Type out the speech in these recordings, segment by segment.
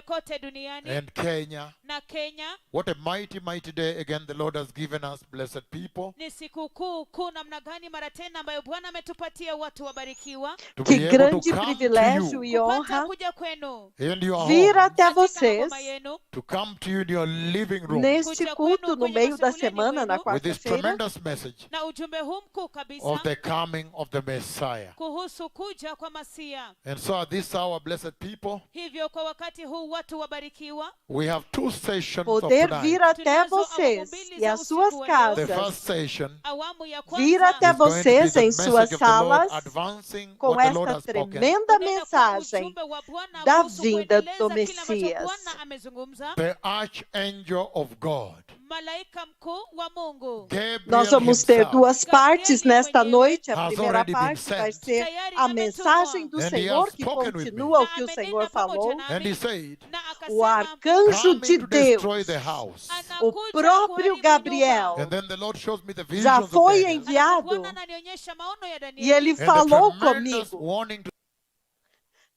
kote duniani and Kenya. na Kenya. What a mighty, mighty day again the Lord has given us, blessed people. Ni siku kuu namna gani mara tena ambayo Bwana ametupatia watu wabarikiwa. To Que be able grande to come to privilégio you e Kupata honra kuja kwenu in your vir home, até katika vocês maboma yenu, to come to you in your living room neste culto no meio da semana, na with this quarta-feira, tremendous message na ujumbe huu mkuu kabisa of the coming of the Messiah. kuhusu kuja kwa Masia. And so at this hour, blessed people, Hivyo kwa wakati huu watu wabarikiwa, we have two sessions of poder tonight. vir até vocês e às suas The casas, first session awamu ya vir kwanza até is going to be vocês the em message suas of the Lord salas advancing com what the Lord esta has spoken. tremenda kunena kwa mensagem ujumbe wa Bwana da kuhusu vinda kuendeleza do kile ambacho Messias. Bwana amezungumza. The archangel of God, Malaika mkuu wa Mungu Gabriel Nós vamos ter himself, duas partes nesta noite. A has primeira already been parte vai sent. ser a mensagem do And he Senhor, has que spoken with continua me. o que o Senhor falou. and he said, na O akasema arcanjo coming de to Deus, destroy the house. o anakuja próprio kuharibu Gabriel, And then the Lord shows me the já visions of foi Daniel. nyumba. enviado Bwana ananionyesha maono ya e Danieli. ele And the falou tremendous comigo. warning to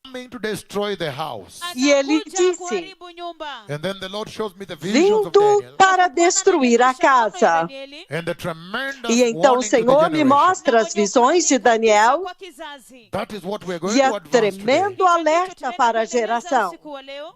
coming to destroy the house. E ele Anakuja disse, kuharibu nyumba. And then the Lord shows me the visions of vindo Daniel. para destruir a casa. And the tremendous E então o warning to the Senhor me generation. mostra as visões de Daniel That is what we're going e to é advance today. tremendo alerta para a geração.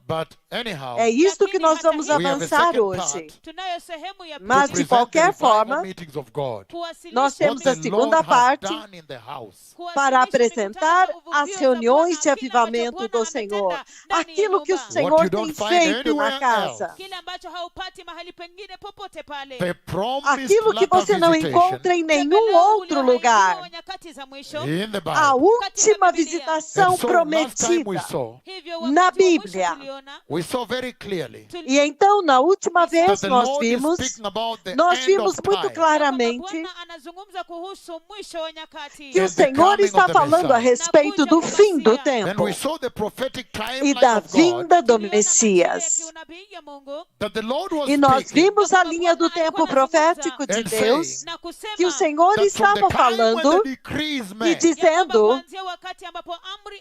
But anyhow, É isto que nós vamos we have a avançar second hoje. part Mas, to de present qualquer the revival forma, meetings of God. nós temos What a the segunda Lord has parte done in the house. para apresentar as reuniões de avivamento do Senhor. Aquilo que o Senhor What you tem don't find feito na anywhere casa. Kile ambacho haupati mahali pengine popote pale. The promised Aquilo que latter você não visitation encontra em nenhum Tembeleo outro ulioahidiwa lugar. nyakati za mwisho. in the A Bible. última visitação And so last time we prometida. saw, Hivyo Na wakati wa mwisho Bíblia. tuliona, we saw very clearly E então, na última that vez, the nós Lord is vimos speaking about the Nós end vimos of muito time. claramente Bwana anazungumza kuhusu mwisho wa nyakati. que o Is the Senhor coming está of the falando a Messiah. respeito do fim do And tempo we saw the prophetic e timeline da of God, vinda do Tuliona majira ya Messias. kiunabii ya Mungu that the Lord was E nós speaking vimos a linha do tempo profético de and Deus, saying na kusema que o Senhor that from the estava time when falando the decree is e made, ya kwamba dizendo kuanzia wakati ambapo amri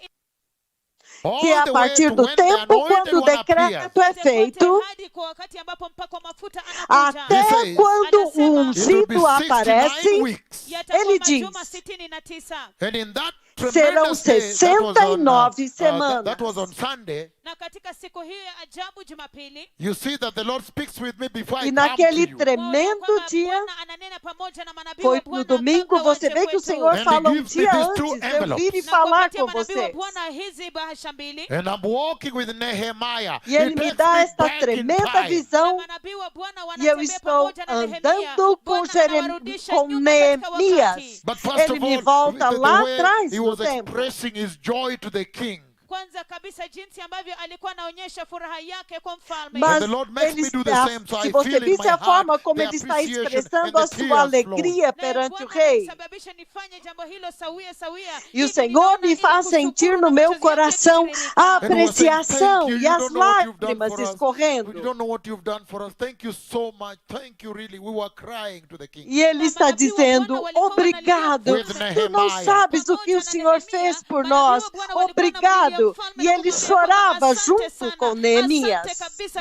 all que a the way partir to do when the tempo, anointed quando o one appears, decreto é kote feito, hadi kwa wakati ambapo mpako mafuta anakuja, He até says, quando o it will be ungido 69 aparece, weeks. yatakuwa ele majuma diz, 69. And in that serão tremendous day, that was on, 69 semanas. that was on Sunday, Na katika siku hiyo ya ajabu Jumapili, you see that the Lord speaks with me before I E come to naquele you. tremendo kwamba dia, Bwana ananena pamoja na manabii foi wa Bwana no domingo, kabla você waje vê que o kwetu. Senhor And he fala gives me dia these two antes de eu vir e envelopes. Na falar kupatia com manabii wa vocês. Bwana hizi bahasha mbili. And I'm walking with Nehemiah. E ele He me takes dá me esta back in tremenda time. Na visão manabii wa Bwana e eu wanatembea estou pamoja na Nehemia. andando com, Bwana anawarudisha com nyuma katika Neemias. wakati. But first Ele of me all, volta the lá way atrás he no was tempo. expressing his joy to the king. Kwanza kabisa jinsi ambavyo alikuwa anaonyesha furaha yake kwa mfalme. Mas And the Lord makes ele me do the está, same, so I se você feel in visse my a forma heart como the ele está appreciation expressando and a the sua tears alegria Naye perante o Bwana rei, ananisababisha nifanye jambo hilo sawia sawia. e o Hivi Senhor ninaona me ile faz kushukuru sentir na no meu machozi yake coração yakitiririka. a And he was saying, apreciação thank you. e You as don't know what you've done lágrimas for us. You escorrendo. don't know what you've done for us. Thank you so much. Thank you, really. We were crying to the king. E ele está dizendo, obrigado, tu não sabes o que o Senhor fez por nós, obrigado. E ele chorava junto com Neemias,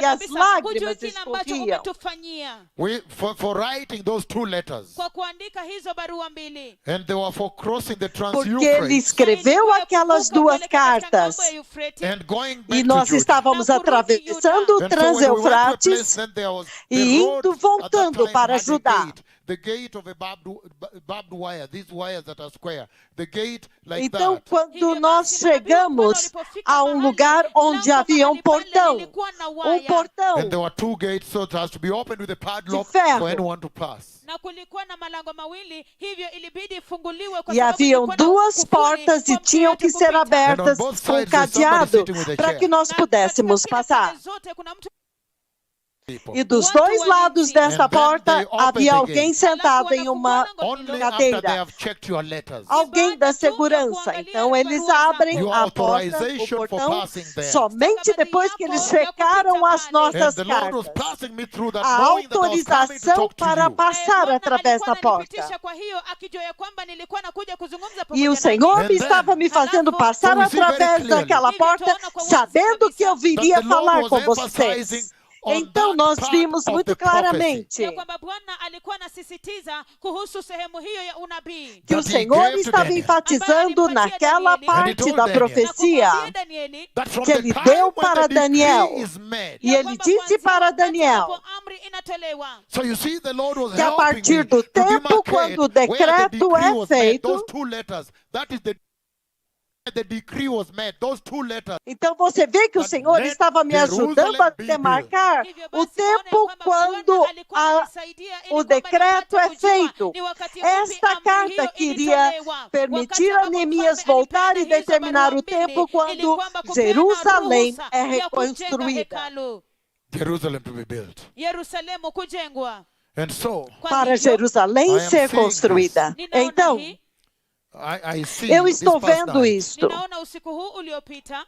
e as lágrimas escorriam. For writing those two letters. Kwa kuandika hizo barua mbili. And they were for crossing the Porque ele Trans-Euphrates escreveu aquelas duas cartas. and going E back nós to Judah. estávamos atravessando o And so when we went to a place, Trans-Eufrates then there was e the road indo at that voltando time para had a Judá. gate. The gate of a barbed wire, these wires that are square. The gate like Então, that. quando nós chegamos a um lugar onde havia um portão, And there were two gates, so it has to be opened with a padlock ferro. for anyone to pass. Na kulikuwa na malango mawili, hivyo ilibidi ifunguliwe kwa e sababu haviam ilikuwa na duas kufuli portas kwa e tinham que mtu ser kupita. abertas And on both com sides there's somebody cadeado sitting with a para chair. que nós Na pudéssemos katika kila passar. pande zote kuna mtu E dos dois lados dessa And then porta they open havia the alguém gate. sentado em uma Only after they cadeira. have checked your letters. Alguém da segurança. Então eles abrem Your a porta, o authorization for portão, passing there. somente depois que eles checaram as And nossas the Lord was cartas. passing me through that, A knowing that I was coming to autorização talk to para you. passar através da porta. E o Senhor And me estava me fazendo passar So we see very através clearly daquela porta, sabendo que eu That viria the Lord falar was com emphasizing vocês. on Então that nós part vimos of muito the prophecy. claramente ya kwamba Bwana alikuwa anasisitiza kuhusu sehemu hiyo ya unabii, que o That he Senhor gave to estava Daniel. enfatizando naquela parte told da Daniel. na profecia. kumwambia Danieli That from que the ele time deu when para the decree Daniel. is made. E ele disse para Daniel amri inatolewa, So you see, the Lord was que a helping partir me do to tempo demarcate quando o where the decreto decree é was made. feito, Those two letters. That is the decree was made. Those two letters. então você vê que o That Senhor let estava me ajudando a Jerusalem be demarcar hivyo o basi muone tempo kwamba quando Bwana alikuwa a ananisaidia ili o kwamba decreto nipate é kujua feito. ni wakati Esta upi amri carta hiyo queria ilitolewa. permitir Wakati a ambapo Neemias mfalme voltar e alipeana hizo determinar barua o tempo mbili, quando ili kwamba kupeana Jerusalém ruhusa é ya kujenga reconstruída. hekalu, Jerusalem to be built. Yerusalemu kujengwa. And so Kwa Para hivyo, Jerusalém I am ser seeing construída. ninaona Então, hii, I see eu this estou past vendo night, isto. ninaona usiku huu uliopita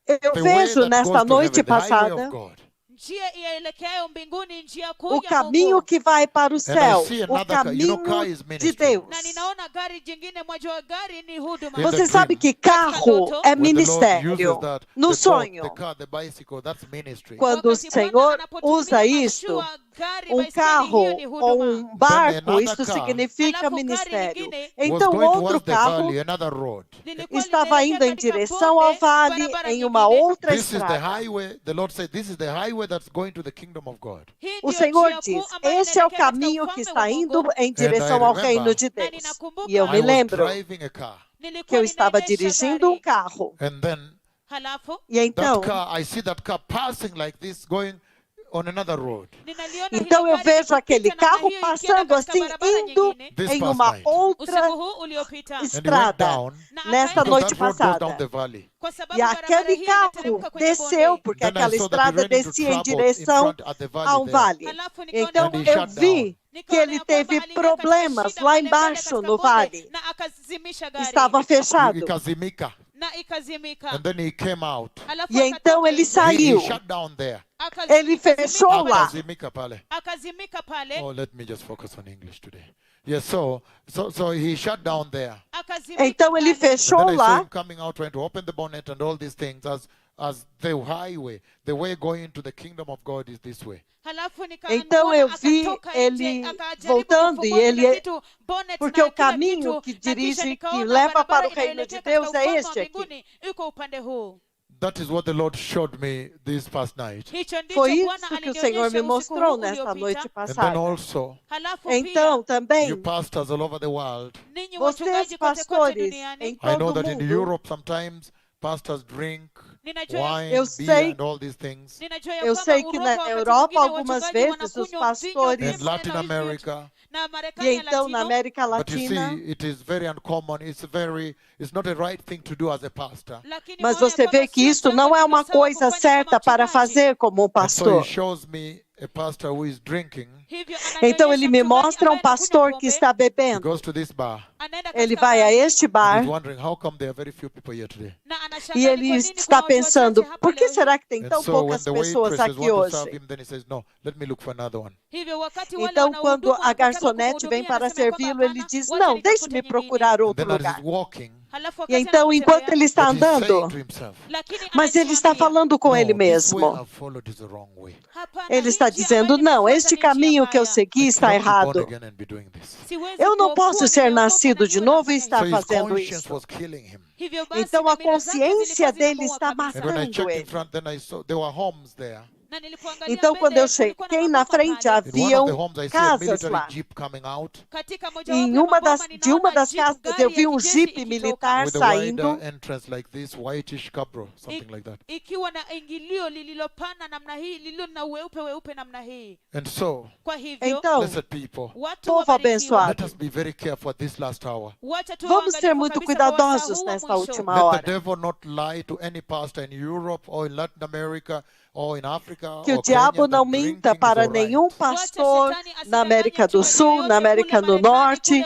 Eu the way vejo that nesta goes to noite heaven, the highway passada of God. njia ielekeayo mbinguni, njia kuu o ya caminho Mungu. que vai para o And I céu, see o another car. You know, car caminho is de ministry. Deus. Na ninaona gari jingine, mwajua gari ni huduma. In the Você sabe que carro é When the Lord ministério. uses that, No the boat, sonho, the car, the bicycle, that's ministry. quando o Wakati Bwana Senhor anapotumia usa isto, mashua, gari, um baiskeli, carro hiyo ni ou huduma. um barco, another isto car significa Alafu gari ministério. lingine Was Então, going outro towards the carro valley, another road. Lilikuwa estava linaelekea indo em katika direção bonde, ao vale barabara em uma nyingine. outra This is the estrada. highway. The Lord said, this is the highway that's going to the kingdom of God. Hii O ndiyo Senhor njia diz: kuu ambayo esse é o inaelekea katika caminho que ufalme está wa indo Mungu. em direção ao reino de Deus. E eu I me I was lembro driving a car. que Nilikuwa eu estava ninaendesha dirigindo um gari. carro. And then Halafu E então, that car, I see that car passing like this, going on another road. ninaliona então hilo eu gari vejo aquele likipita namna carro hiyo ikienda passando katika assim, barabara indo nyingine. This em past uma night. outra Usiku huu uliopita. And he went estrada down, Na nesta akaenda noite because that road goes down passada. the valley. kwa sababu E barabara aquele hii carro inateremka kwenye desceu, bonde. porque Then I aquela saw that he estrada ran into descia em troubles in direção front at the a valley um there. vale. Halafu nikaona Então And he eu shut vi down. que nikaona ele ya kwamba teve aliingia katika problemas shida lá pale mbele embaixo katika no bonde, vale. na akazimisha gari Estava fechado. Ikazimika. na ikazimika. And then he came out. Halafu E então akatoka ele nje. He saiu. shut down there. Ele fechou lá. Akazimika pale. Akazimika pale. Oh, let me just focus on English today. Yes, so he shut down there. Akazimika Então ele pale. And fechou then I saw lá. him coming out, trying to open the bonnet and all these things as the highway, the way going to the kingdom of God is this way. Halafu Então eu vi akatoka ele nje, akajaribu voltando e kufungua ele kila kitu, bonnet porque na o kila caminho kitu, que na kisha dirige, que nikaona leva para barabara o reino de inaelekea Deus katika é ufalme wa este aqui. mbinguni, iko upande huu. That is what the Lord showed me this past night. Hicho ndicho Foi Bwana isso que o Senhor alinionyesha me usiku mostrou huu nesta uliopita. noite And then passada. also, Halafu Então you também, pastors all over the world, ninyi vocês wachungaji kote kote pastores duniani, em I know todo that in mundo, Europe sometimes pastors drink ninajua wine, Eu beer, sei- and all these things. ninajua ya eu kwamba sei que na wakati Europa mwingine algumas wachungaji vezes os wanakunywa pastores vinho, In vinho, Latin na hivi vitu. America, Na e Marekani ya então na Latino, América but you see, Latina, it is very uncommon. It's not a right thing to do as a pastor. lakini mas mwaona você kwamba vê que sio isto jambo não é uma lililo sawa coisa kufanya certa kama para mchungaji. fazer como um And so he pastor. shows me a pastor who is drinking. Hivyo Então ele me ananionyesha mostra um mchungaji ambaye pastor anakunywa que pombe, está He bebendo. goes to this bar. anaenda Ele katika vai a baa, este And bar he's wondering how come there are very few people here today. na anashangaa e ni ele kwa nini está kuna watu pensando, wachache hapa por que leo será hii? que tem And tão so when poucas the pessoas waitresses aqui want to serve hoje? him, then he says, no, let me look for another one. Hivyo wakati wale Então, quando wanaohudumu a wanapotaka garçonete vem kumhudumia, para anasema kwamba servi-lo, ele hapana, diz, wacha não, nitafute deixe-me nyingine. procurar And outro then as lugar. he's walking, Halafu E wakati então, enquanto anapotembea, ele está but he's saying andando, to himself, lakini mas ele está anajiambia, falando com no, ele this way mesmo. I've followed is the wrong way. hapana, Ele hii está njia dizendo, ambayo não, nimefuata este ni njia caminho que eu mbaya. segui I está cannot be born errado. again and be doing this. Siwezi Eu não kuokoa, posso ser nimeokoka nascido na de niwe novo e nafanya estar So hivyo. his fazendo conscience isso. was killing him. Hivyo basi Então a dhamira zake consciência zilikuwa dele zinamuua está kabisa. And when I matando checked in ele. front, then I saw there were homes there. Na nilipoangalia Então, quando eu mbele, kulikuwa na cheguei na maboma frente, pale. In one of the haviam homes, I see a casas military lá. jeep coming out Katika E mojawapo em ya uma maboma de uma ninaona das jeep, casas gari eu ya vi um kijeshi jipe ikitoka, militar with a saindo wider entrance like this, whitish cabro, something like that. ikiwa na ingilio lililopana namna hii, lililo na weupe namna hii. And so, Kwa hivyo Então, blessed people, watu povo wabarikiwa. abençoado, let us be very careful at this last hour. Wacha tuwe vamos ser waangalifu muito kabisa kwa wasaa cuidadosos huu wa nesta mwisho. última Let the hora. devil not lie to any pastor in Europe or in Latin America or in Africa Africa Que o or diabo Kenya não that minta drinking is para all right. nenhum pastor na América do Sul, na América do Norte,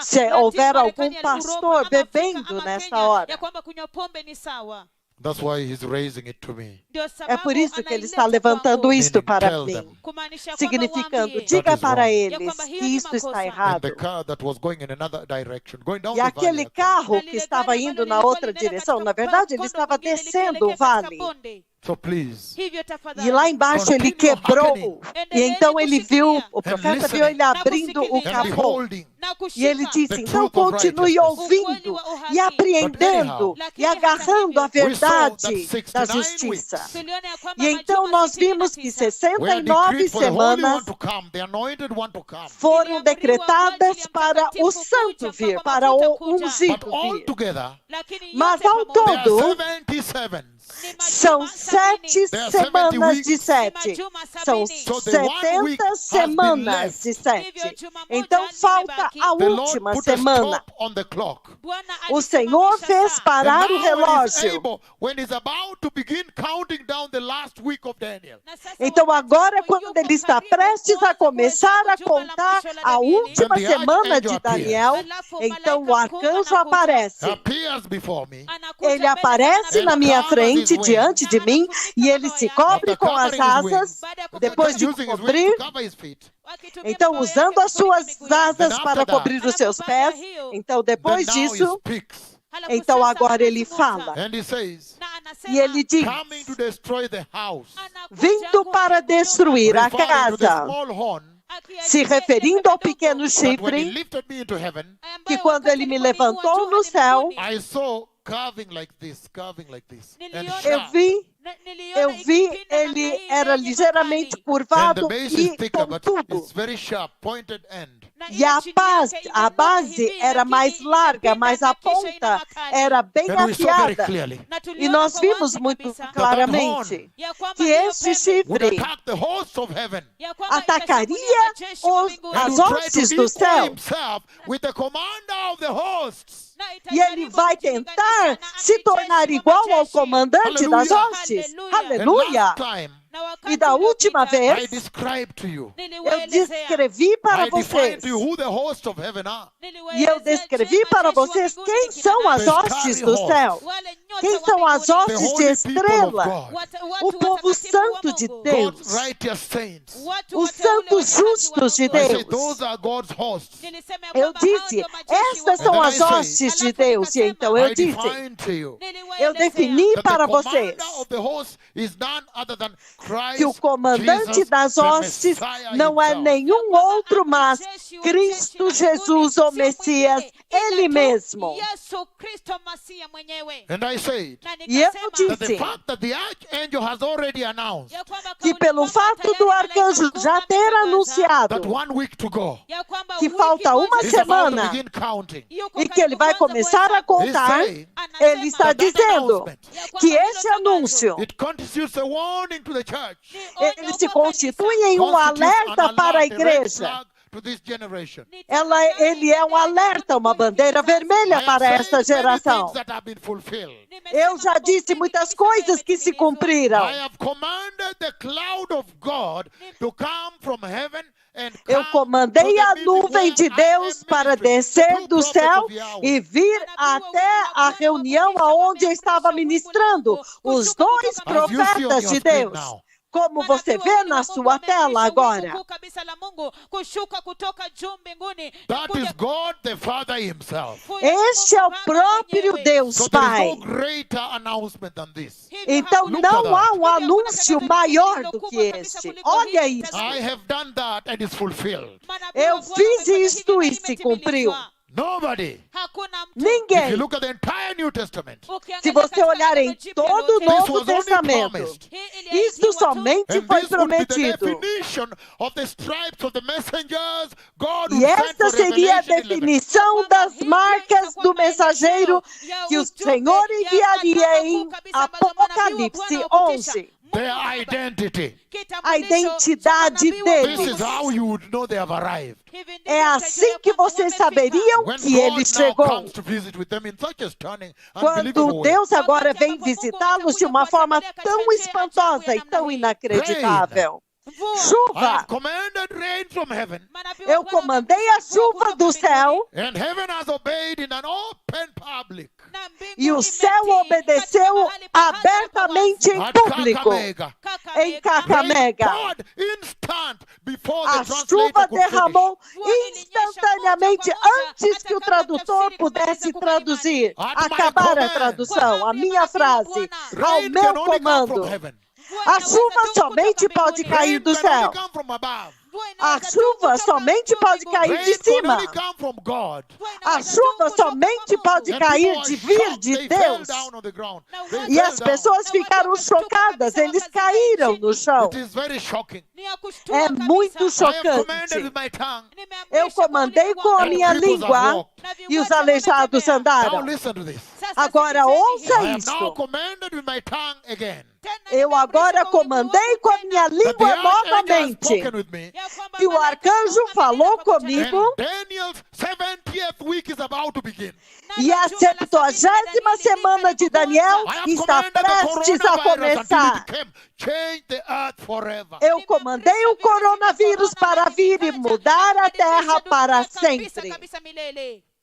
se houver algum pastor bebendo nessa hora. ya kwamba kunywa pombe ni sawa. That's why he's raising it to me. Ndio É sababu por isso que ele está anaileta levantando kwangu. isto para Tell mim, them. Kumaanisha kwamba significando, waambie diga is para wrong. eles que isto está And errado. the car that was going in another direction, going down E the aquele valley, carro que estava indo na outra direção, na verdade, ele estava descendo o vale. so please, Hivyo tafadhali. E lá embaixo ele Continue quebrou. E então ele viu, o profeta listening. viu ele abrindo o and capô. beholding Na kushika. E ele disse, The então truth of continue righteousness. ouvindo e apreendendo e agarrando a verdade da justiça. Tuliona ya kwamba E então majuma nós vimos que 69 we are 69 decreed for the Holy One semanas to come, the anointed one to come. foram decretadas para o santo vir, para o But ungido all vir. together, lakini Mas yote ao pamoja there todo, are 77. ni majuma são 7 There are 70 semanas de weeks. 7. São So the 1 week 70 has been semanas left. de 7. Então falta a The Lord última put a semana. stop on the clock. Bwana O Senhor alisimamisha fez saa. parar And o now when he's relógio. able, when he's about to begin counting down the last week of Daniel, Na sasa Então wakati agora, yuko quando ele está karibu prestes kuanza a começar a kuhesabu juma la contar mwisho la a Danieli, última And the semana archangel de Daniel, Alafu então o malaika mkuu arcanjo anakuja. aparece. appears before me, Anakuja Ele mbele aparece sana na minha covers frente, his diante wings. de mim, e ele se cobre After com as covering his wings, asas, Baada ya kufunga depois de using his wings cobrir. to cover his feet. wakitumia Então, mikono usando yake as suas kufunika miguu yake. asas Then para after that, cobrir os seus pés, então Then depois now he disso, speaks Halafu então sasa agora ele anazungumza. fala. and he says, Na anasema, E ele diz, coming to destroy the house, anakuja vindo para kuharibu destruir a referring to the casa, small horn, akiashiria se ile referindo ao kidogo pequeno that when he chifre, lifted me into heaven, ambayo que quando wakati ele me alipoinua levantou juu no hadi céu, mbinguni, I saw carving like this, and Niliona- eu sharp. niliona eu vi, ikipinda namna ele hii era yenye ligeiramente makali. And curvado the base is e thicker, but pontudo. it's very sharp, pointed end. Na E ile a chini base, yake a imenuka base hivi, era lakini mais larga, imepinda mas a na kisha ina ponta makali. era bem And we saw very afiada. clearly Na E tuliona nós kwa vimos wazi muito kabisa claramente ya kwamba que hiyo este pembe would chifre attack the hosts of heaven ya kwamba atacaria itashambulia majeshi wa os- mbinguni. as and would try hostes to do equal céu. himself with the commander of the hosts. Na E itajaribu ele vai kujilinganisha tentar na se amiri tornar jeshi wa igual ao majeshi. comandante das Aleluia. hostes. Aleluia. And Aleluia! last time, Na wakati E da última uliopita, vez, I described to you, eu niliwaelezea. descrevi para I defined vocês. to you who the hosts of heaven are. E eu descrevi para vocês quem são as hostes do céu. Quem são as hostes de estrela? O povo santo de Deus. God's righteous saints. Os santos justos de I say Deus. those are God's hosts. Eu disse, estas são as hostes de Deus. E então eu I disse, defined to you eu defini that para the vocês commander of the hosts is none other than Christ que o comandante Jesus, das the hostes Messiah não é himself. nenhum outro, mas Cristo Jesus, o Messias, Ele mesmo. And I said E eu that the disse fact that the archangel has already announced que pelo fato do arcanjo já ter anunciado that 1 week to go, que falta uma he's about to semana begin counting. e que ele vai começar a He's contar, saying ele está that that dizendo announcement, que esse anúncio, it constitutes a warning to the church. ele se constitui em um Constitutes an alerta para a alert, a red igreja. flag to this generation. Ele é um alerta, uma bandeira vermelha I para have esta said many geração. things that have been fulfilled. Eu já disse muitas coisas que se cumpriram. I have commanded the cloud of God to come from heaven and Eu come comandei to the a meeting nuvem where de I am Deus para ministering, descer the two do prophets céu of Yahweh. e vir até a reunião aonde eu estava ministrando, os dois As you see on profetas your de screen Deus. now. Como você vê na sua tela agora. That is God the Father himself. Este é o próprio Deus So there is Pai. no greater announcement than this. Então não há um anúncio maior do que este. Olha isso. I have done that and it's fulfilled. Eu fiz isto e se cumpriu. Nobody. If Ninguém. you look at the entire New Testament, Se você olhar em todo o this Novo was only Testamento, promised. isto somente And foi this would be the prometido. definition of the stripes of the messengers God E would send esta for seria a Revelation 11. definição das marcas do mensageiro que o Senhor enviaria em Apocalipse 11. their Mungu Baba. identity. a identidade This deles. is how you would know they have arrived. É assim que vocês saberiam When que ele God now chegou. comes to visit with them in such a stunning, Quando unbelievable way. Deus agora vem visitá-los de uma forma tão espantosa e tão inacreditável. I Chuva! have commanded rain from heaven, Eu comandei a chuva do céu and heaven has obeyed in an open public. e o céu obedeceu abertamente em At público, Kakamega. em Rain Kakamega. poured instant before A the translator chuva could finish. derramou instantaneamente antes que o tradutor pudesse traduzir, acabar a tradução, a minha frase, ao Rain meu can only come from comando. heaven. A chuva somente pode cair Rain do can céu. only come from above. A chuva somente pode cair Rain de can cima. only come from God. A chuva somente pode And cair people de are vir shocked. de They fell Deus. down on the ground. They E fell as down. pessoas ficaram chocadas, eles caíram no chão. It is very shocking. É muito I have commanded chocante. with my tongue. Eu comandei com a and minha cripples have língua walked. e os aleijados Now andaram. listen to this. Agora ouça I have now isso. commanded with my tongue again. Eu agora comandei com a minha That the língua archangel has novamente. spoken with me. Que o arcanjo falou comigo And Daniel's 70th week is about to begin. e a 70ª semana de Daniel I have está commanded the prestes a coronavirus until começar. it came. Change the earth forever. Eu comandei o coronavírus para vir e mudar a terra para sempre.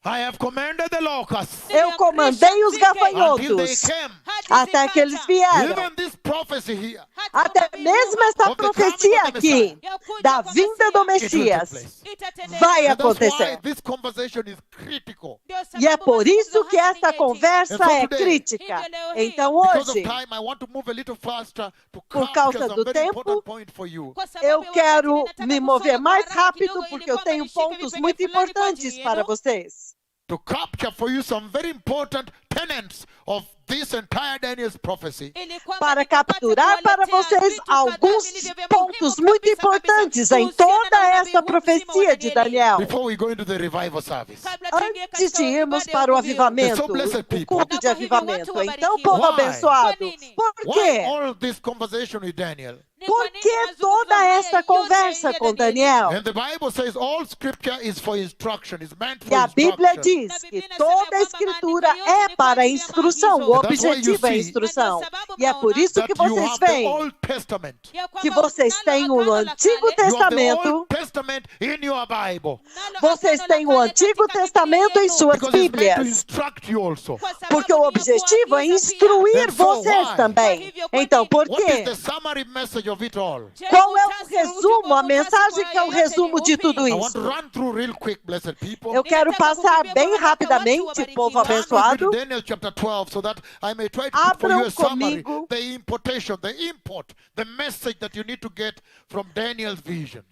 I have commanded the locusts Eu comandei os until they gafanhotos came. até que eles vieram. Even this prophecy here, Até mesmo essa profecia aqui da vinda do it will take Messias place. vai And that's why acontecer. this conversation is critical. E é por isso que essa conversa é crítica. Então Because of hoje, time, I want to move a little faster to Por capture causa some do very tempo, important point for you. eu quero me mover mais rápido porque eu tenho pontos muito importantes para vocês. To capture for you some very important tenets of this entire Daniel's prophecy. Para capturar para vocês alguns pontos muito importantes em toda essa profecia de Daniel. Before we go into the revival service. Antes de irmos para o avivamento, o culto de avivamento. Então, povo abençoado, por Why quê? all this conversation with Daniel? Por que toda essa conversa com Daniel? And the Bible says all scripture is for instruction, is meant E for a Bíblia instruction. diz que toda a escritura é para a instrução, o objetivo é a instrução. E é por isso que That you vocês have the veem Old Testament. que vocês têm o Antigo You have the Testamento, Old Testament in your Bible. vocês têm o Antigo Testamento em suas Because it's meant to Bíblias. instruct you also. Porque o objetivo é instruir And so vocês why? também. Então, por What is quê? the summary message of it all? Qual é o resumo, a mensagem que é o resumo de tudo I want isso? to run through real quick, blessed people. Eu quero passar bem rapidamente, povo Turn with me abençoado. to Daniel chapter 12 so that I may try to put for Abram you a summary, comigo. the importation, the import, the message that you need to get from Daniel's visions.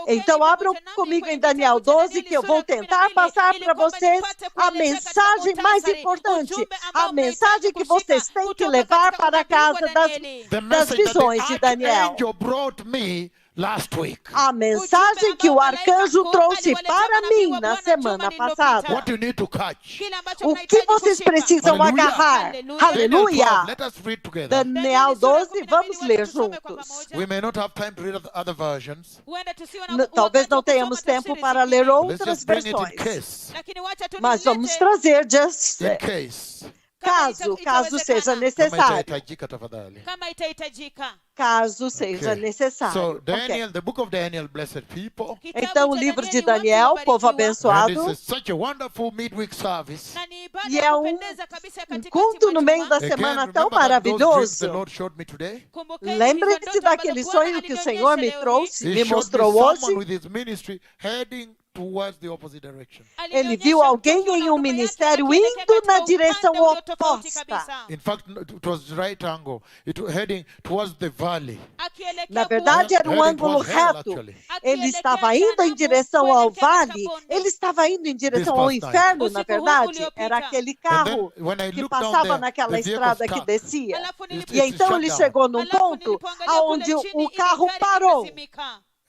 Então, abram comigo em Daniel 12, que eu vou tentar passar para vocês a mensagem mais importante, a mensagem que vocês têm que levar para a casa The das message that visões de the Daniel. archangel brought me last week. A mensagem que o arcanjo trouxe para mim na semana passada. What you need to catch. O que vocês precisam Aleluia. agarrar? Daniel 12, Aleluia! let us read together. Daniel 12, vamos ler juntos. We may not have time to read other versions. Talvez não tenhamos tempo para ler Let's outras just bring it in versões, case. mas vamos trazer In case. caso seja necessário. kama itahitajika. Caso seja Okay. necessário. So Ok. Daniel, the book of Daniel, blessed people. Então, o livro de Daniel, povo And abençoado, this is such a wonderful midweek service. e é um culto no meio da semana tão maravilhoso. The Lord showed me today. Lembre-se daquele sonho que o Senhor me trouxe, He me showed me mostrou someone hoje. with his ministry heading towards the opposite direction. Ele viu alguém em um ministério indo na direção oposta. In fact, it was right angle. It was heading towards the valley. Na verdade, era um Heading ângulo towards hell, reto. actually. Ele estava indo em direção ao vale, ele estava indo em direção ao This past inferno, na verdade. Era aquele carro And then, when I que looked down passava there, naquela the vehicle estrada que stopped. descia. It's E então shut ele down. chegou num ponto onde o carro parou.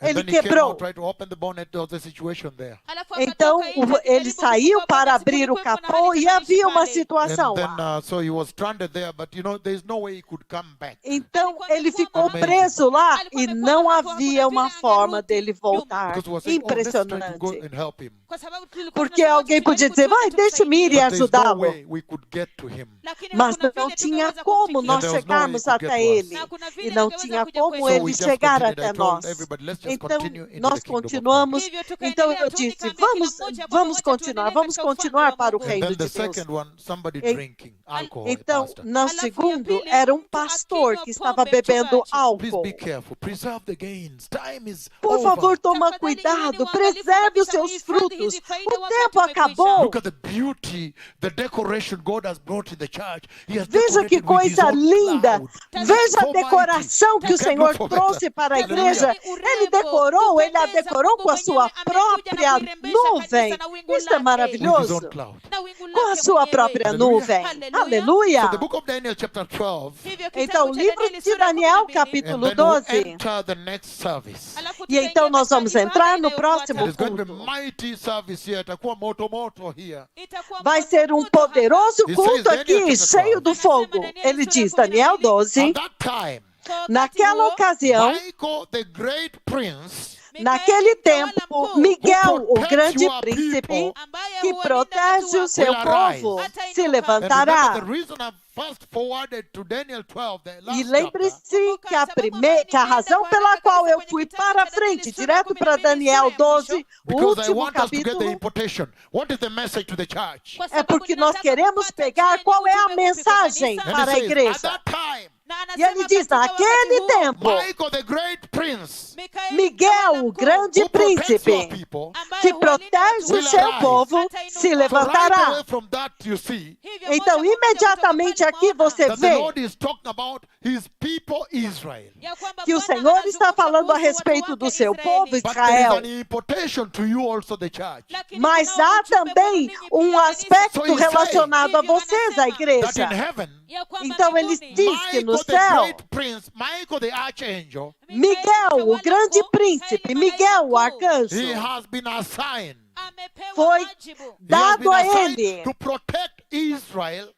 And ele then he came quebrou. out, tried to open the bonnet. There was a situation there. Então ele saiu para abrir o capô e havia uma situação And then, lá. so he was stranded there, but there's no way he could come back. Então ele ficou preso lá e não havia uma forma dele voltar. Because he was saying, let's try to go Impressionante. and help him. Porque alguém podia dizer, vai, deixa-me ir e But there's no ajudá-lo. way we could get to him. Mas não tinha como nós there was no chegarmos way to get até to us. ele. E não tinha como So ele we just chegar continued. até I told nós. everybody, let's just Então, continue into nós the kingdom of God. continuamos. Então eu disse, vamos continuar para o And reino then de the Deus. second one, somebody E- drinking alcohol. a Então, pastor. no segundo, era um pastor que estava bebendo Please álcool. be careful. Preserve the gains. Time is Por over. favor, toma cuidado, preserve os seus frutos. O tempo acabou. Look at the beauty, the decoration God has brought in the church. He has Veja que decorated with his coisa own linda. cloud. Veja a So mighty. decoração que o You can Senhor look for trouxe better. para a Hallelujah. igreja. Ele a decorou com a sua própria nuvem. Isso é With his maravilhoso. own cloud. Com a sua própria nuvem. Aleluia. So the book of Daniel chapter 12. Então, o livro de Daniel, And capítulo then we'll 12. enter the next service. E então nós vamos entrar no And próximo it's going to be culto. mighty service here. Itakuwa moto here. Vai ser um poderoso It culto says Daniel aqui, chapter cheio do fogo. Ele diz, Daniel 12, At that time, naquela ocasião, Michael, the great prince, naquele tempo, Miguel, o grande príncipe, que protege o seu povo, se and remember levantará. the reason I first forwarded to Daniel 12, the last E chapter, lembre-se que a razão pela qual eu fui para frente, direto para Daniel 12, o because I último want us to get the capítulo, importation. What is the message to the church? é porque nós queremos pegar qual é a mensagem And para a it says, at igreja. that time, E ele diz, naquele tempo, Michael, the great prince, Miguel, o grande who protects your príncipe, people, que protege o seu povo, se so right levantará. away from that you see Então, imediatamente aqui você that the vê Lord is talking about his people Israel. que o Senhor está falando a respeito do seu povo But there is Israel. an importation to you also, the church. Mas há também um aspecto relacionado a vocês, a That in igreja. heaven, Então, ele diz que no Michael, the céu, great prince, Michael, the archangel, Miguel, o grande príncipe, Miguel, o arcanjo, he has been assigned. foi He has dado been a assigned ele, to protect Israel.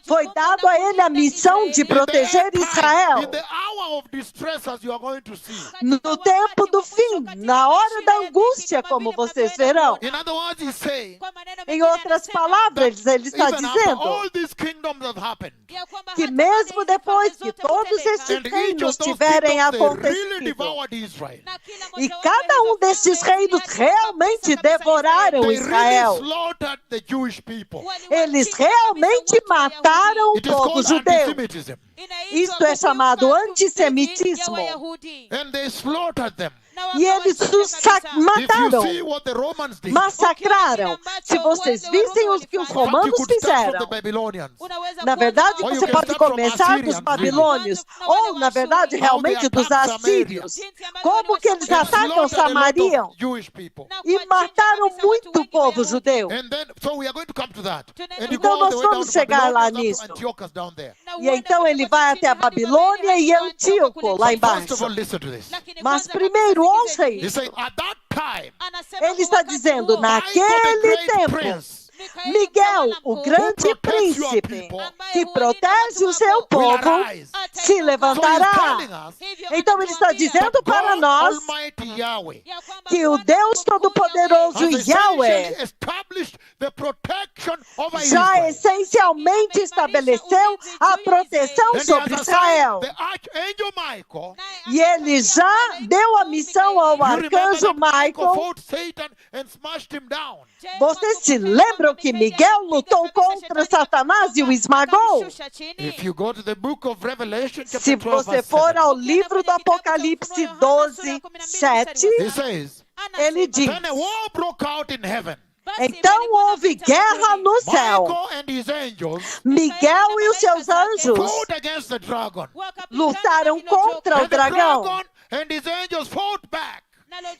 foi dado a ele a missão de In the proteger end time, Israel. in the hour of distress, as you are going to see. No tempo do fim, na hora da angústia, como vocês verão. In other words, he's saying, Em outras palavras, ele está even after dizendo all these kingdoms have happened, que mesmo depois que todos estes and each reinos of those tiverem kingdoms, they really acontecido, devoured Israel. e cada um destes reinos realmente devoraram They Israel, really slaughtered the Jewish people. eles realmente mataram o It is povo called judeu. anti-Semitism. Isto é chamado antissemitismo. And they slaughtered them. E eles os If you mataram, see what the Romans did, massacraram. Se vocês vissem o que os you romanos could start from fizeram, the Babylonians. na verdade, Or you você can pode start from começar dos Assyrians, babilônios, ou, na verdade, How they realmente dos attacked assírios. Samaria. Como que eles They atacam slaughtered a lot Samaria of Jewish people. e mataram muito o povo judeu. And then, so we are going to come to that. And you Então go all nós the way down vamos to chegar lá Babylon, nisso. up to Antiochus down there. E então ele vai até a Babilônia e Antíoco, lá First embaixo. of all, listen to this. Mas primeiro, ouça He isso. said, at that time, Ele está dizendo, Michael, the naquele great tempo, prince, Miguel, o grande príncipe, que protege o seu povo, se levantará. Então ele está dizendo para God nós Almighty Yahweh que o Deus Todo-Poderoso has Yahweh essentially established the protection over já Israel. essencialmente estabeleceu a proteção And he sobre has Israel. assigned the archangel Michael. E ele já deu a missão ao You remember arcanjo that Michael Michael. fought Satan and smashed him down. Vocês se lembram que Miguel lutou contra Satanás e o esmagou? If you go to the book of Revelation, Se chapter 12, você verse for 7, ao livro do Apocalipse 12, 7, he says, ele diz: then a war broke out in heaven. então houve guerra no céu. Michael and his angels Miguel e os seus anjos fought against the dragon. lutaram contra o And the dragão. dragon and his angels fought back.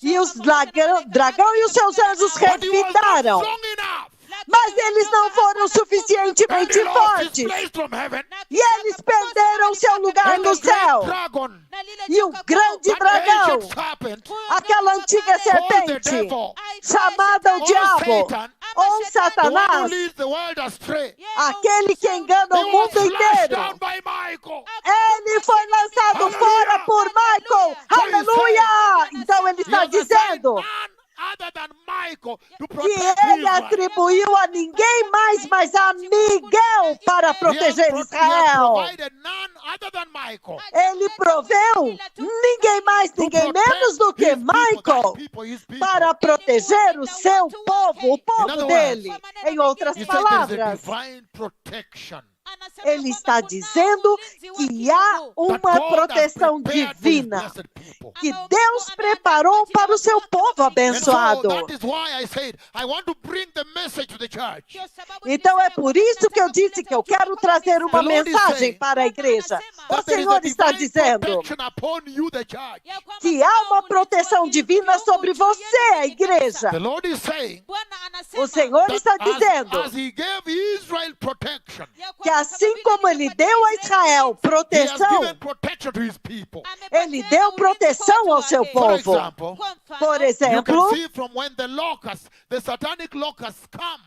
E os dragão e os seus anjos But he was not revidaram. strong enough. mas eles não foram And suficientemente he lost his fortes. place from heaven. E eles perderam seu lugar And no the great céu. dragon, E o grande that dragão, ancient serpent, aquela antiga called the serpente, devil, chamada o or diabo, Satan, ou the one who Satanás, leads the world astray, aquele que engana he o was mundo slashed inteiro. down by Michael. Ele foi lançado Aleluia! fora por Michael. Aleluia! Então ele He está has assigned dizendo none other than Michael to que protect ele Israel. atribuiu a ninguém mais, mas a Miguel para proteger He has Israel. provided none other than Michael. Ele proveu ninguém mais, To ninguém protect menos do que his people, Michael, that people, his people. para proteger o seu povo, o In povo other dele. words, Em outras He said there's a palavras, divine protection ele está dizendo que há that uma God has proteção prepared for his divina blessed people. que Deus preparou para o seu povo And so abençoado. that is why I said I want to bring the message to the church. Então é por isso que eu disse que eu quero trazer uma The Lord is mensagem saying para a igreja. O That there is a Senhor está divine dizendo protection upon you, the church. que há uma proteção divina sobre você, a igreja. The Lord is saying O Senhor that está dizendo as He gave Israel protection, que assim como ele deu a Israel He has proteção, given protection to His people. ele deu proteção ao seu For povo. example, Por you exemplo, can see from when the satanic locusts come.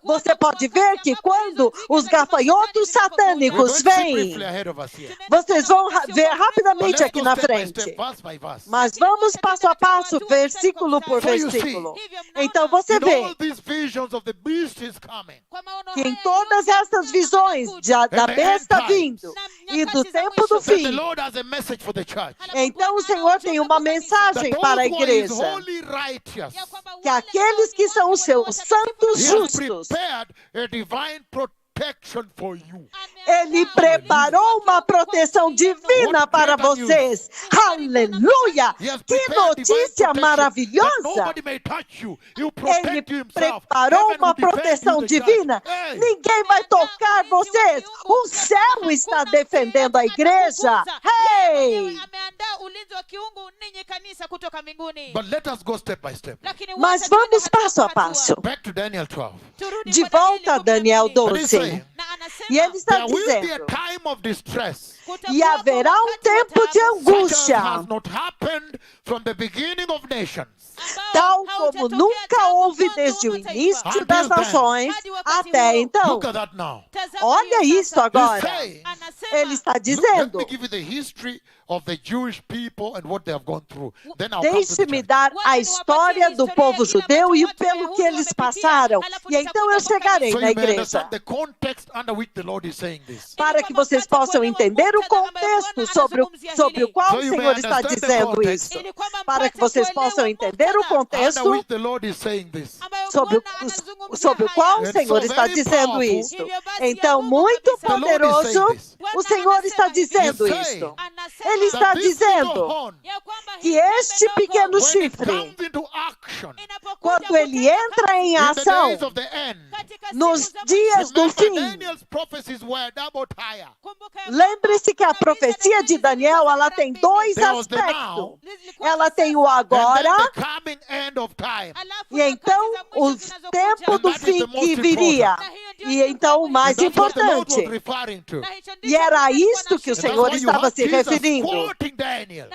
você pode ver que quando os gafanhotos We're satânicos going to see vêm, briefly ahead of us here. vocês vão ver But rapidamente let's aqui go na step by frente. step, verse by verse. Mas vamos passo a passo, versículo por So you versículo. Então você In vê all these visions of the beast is coming, que em todas essas visões da besta vindo e do tempo do that the fim, Lord has a message for the church. então o Senhor tem uma That mensagem para a those who are His igreja, holy righteous, que aqueles que são os seus santos He has justos, prepared a divine protection for you. Ele preparou uma proteção divina para vocês. Aleluia! He has Que prepared divine notícia protection that maravilhosa! nobody may touch you. He'll Ele protect you himself. preparou Heaven uma will defend proteção you, the church. divina. Hey, Ninguém vai tocar vocês. O céu está defendendo a igreja. Hey! ameandaa ulinzi wa kiungu ninyi kanisa kutoka mbinguni. but let us go step by step. Lakini Mas wacha tuende vamos hatua passo a kwa hatua. passo. Back to Daniel 12. Turudi De kwa volta a Daniel 12. But he's 12. saying, Na anasema, E ele está there will be a dizendo: time of distress e haverá um tempo de such as angústia, has not happened from the beginning of nations tal como nunca houve desde o início das nações até então. Look at that now. Olha isso agora. He's saying, Ele está Let dizendo: me give you the history of the Jewish people and what they have gone through. Then I'll come to the deixe-me church. dar a história do povo judeu e pelo que eles passaram. E então eu chegarei So na you may igreja. understand the context under which the Lord is saying this. Para que vocês possam entender o contexto sobre o qual So o you may Senhor está understand the dizendo context. isso. Para que vocês possam entender o Under contexto which the Lord is saying this. sobre o qual o And Senhor so está very dizendo powerful. isso. Então, muito The Lord is poderoso, saying this. o Senhor está dizendo He's saying isso. Ele está That this little dizendo horn, que este pequeno when it chifre, comes into action quando ele entra em in the ação, days of the end, nos dias do remember fim, Daniel's prophecies were double tire. lembre-se que a profecia de Daniel, ela tem dois There was the aspectos. now, Ela tem o and then agora the coming end of time. e então o tempo do fim que viria. E então o mais And that's what the Lord was importante. referring to. E era isto que o And that's Senhor why you estava have se Jesus referindo. quoting Daniel.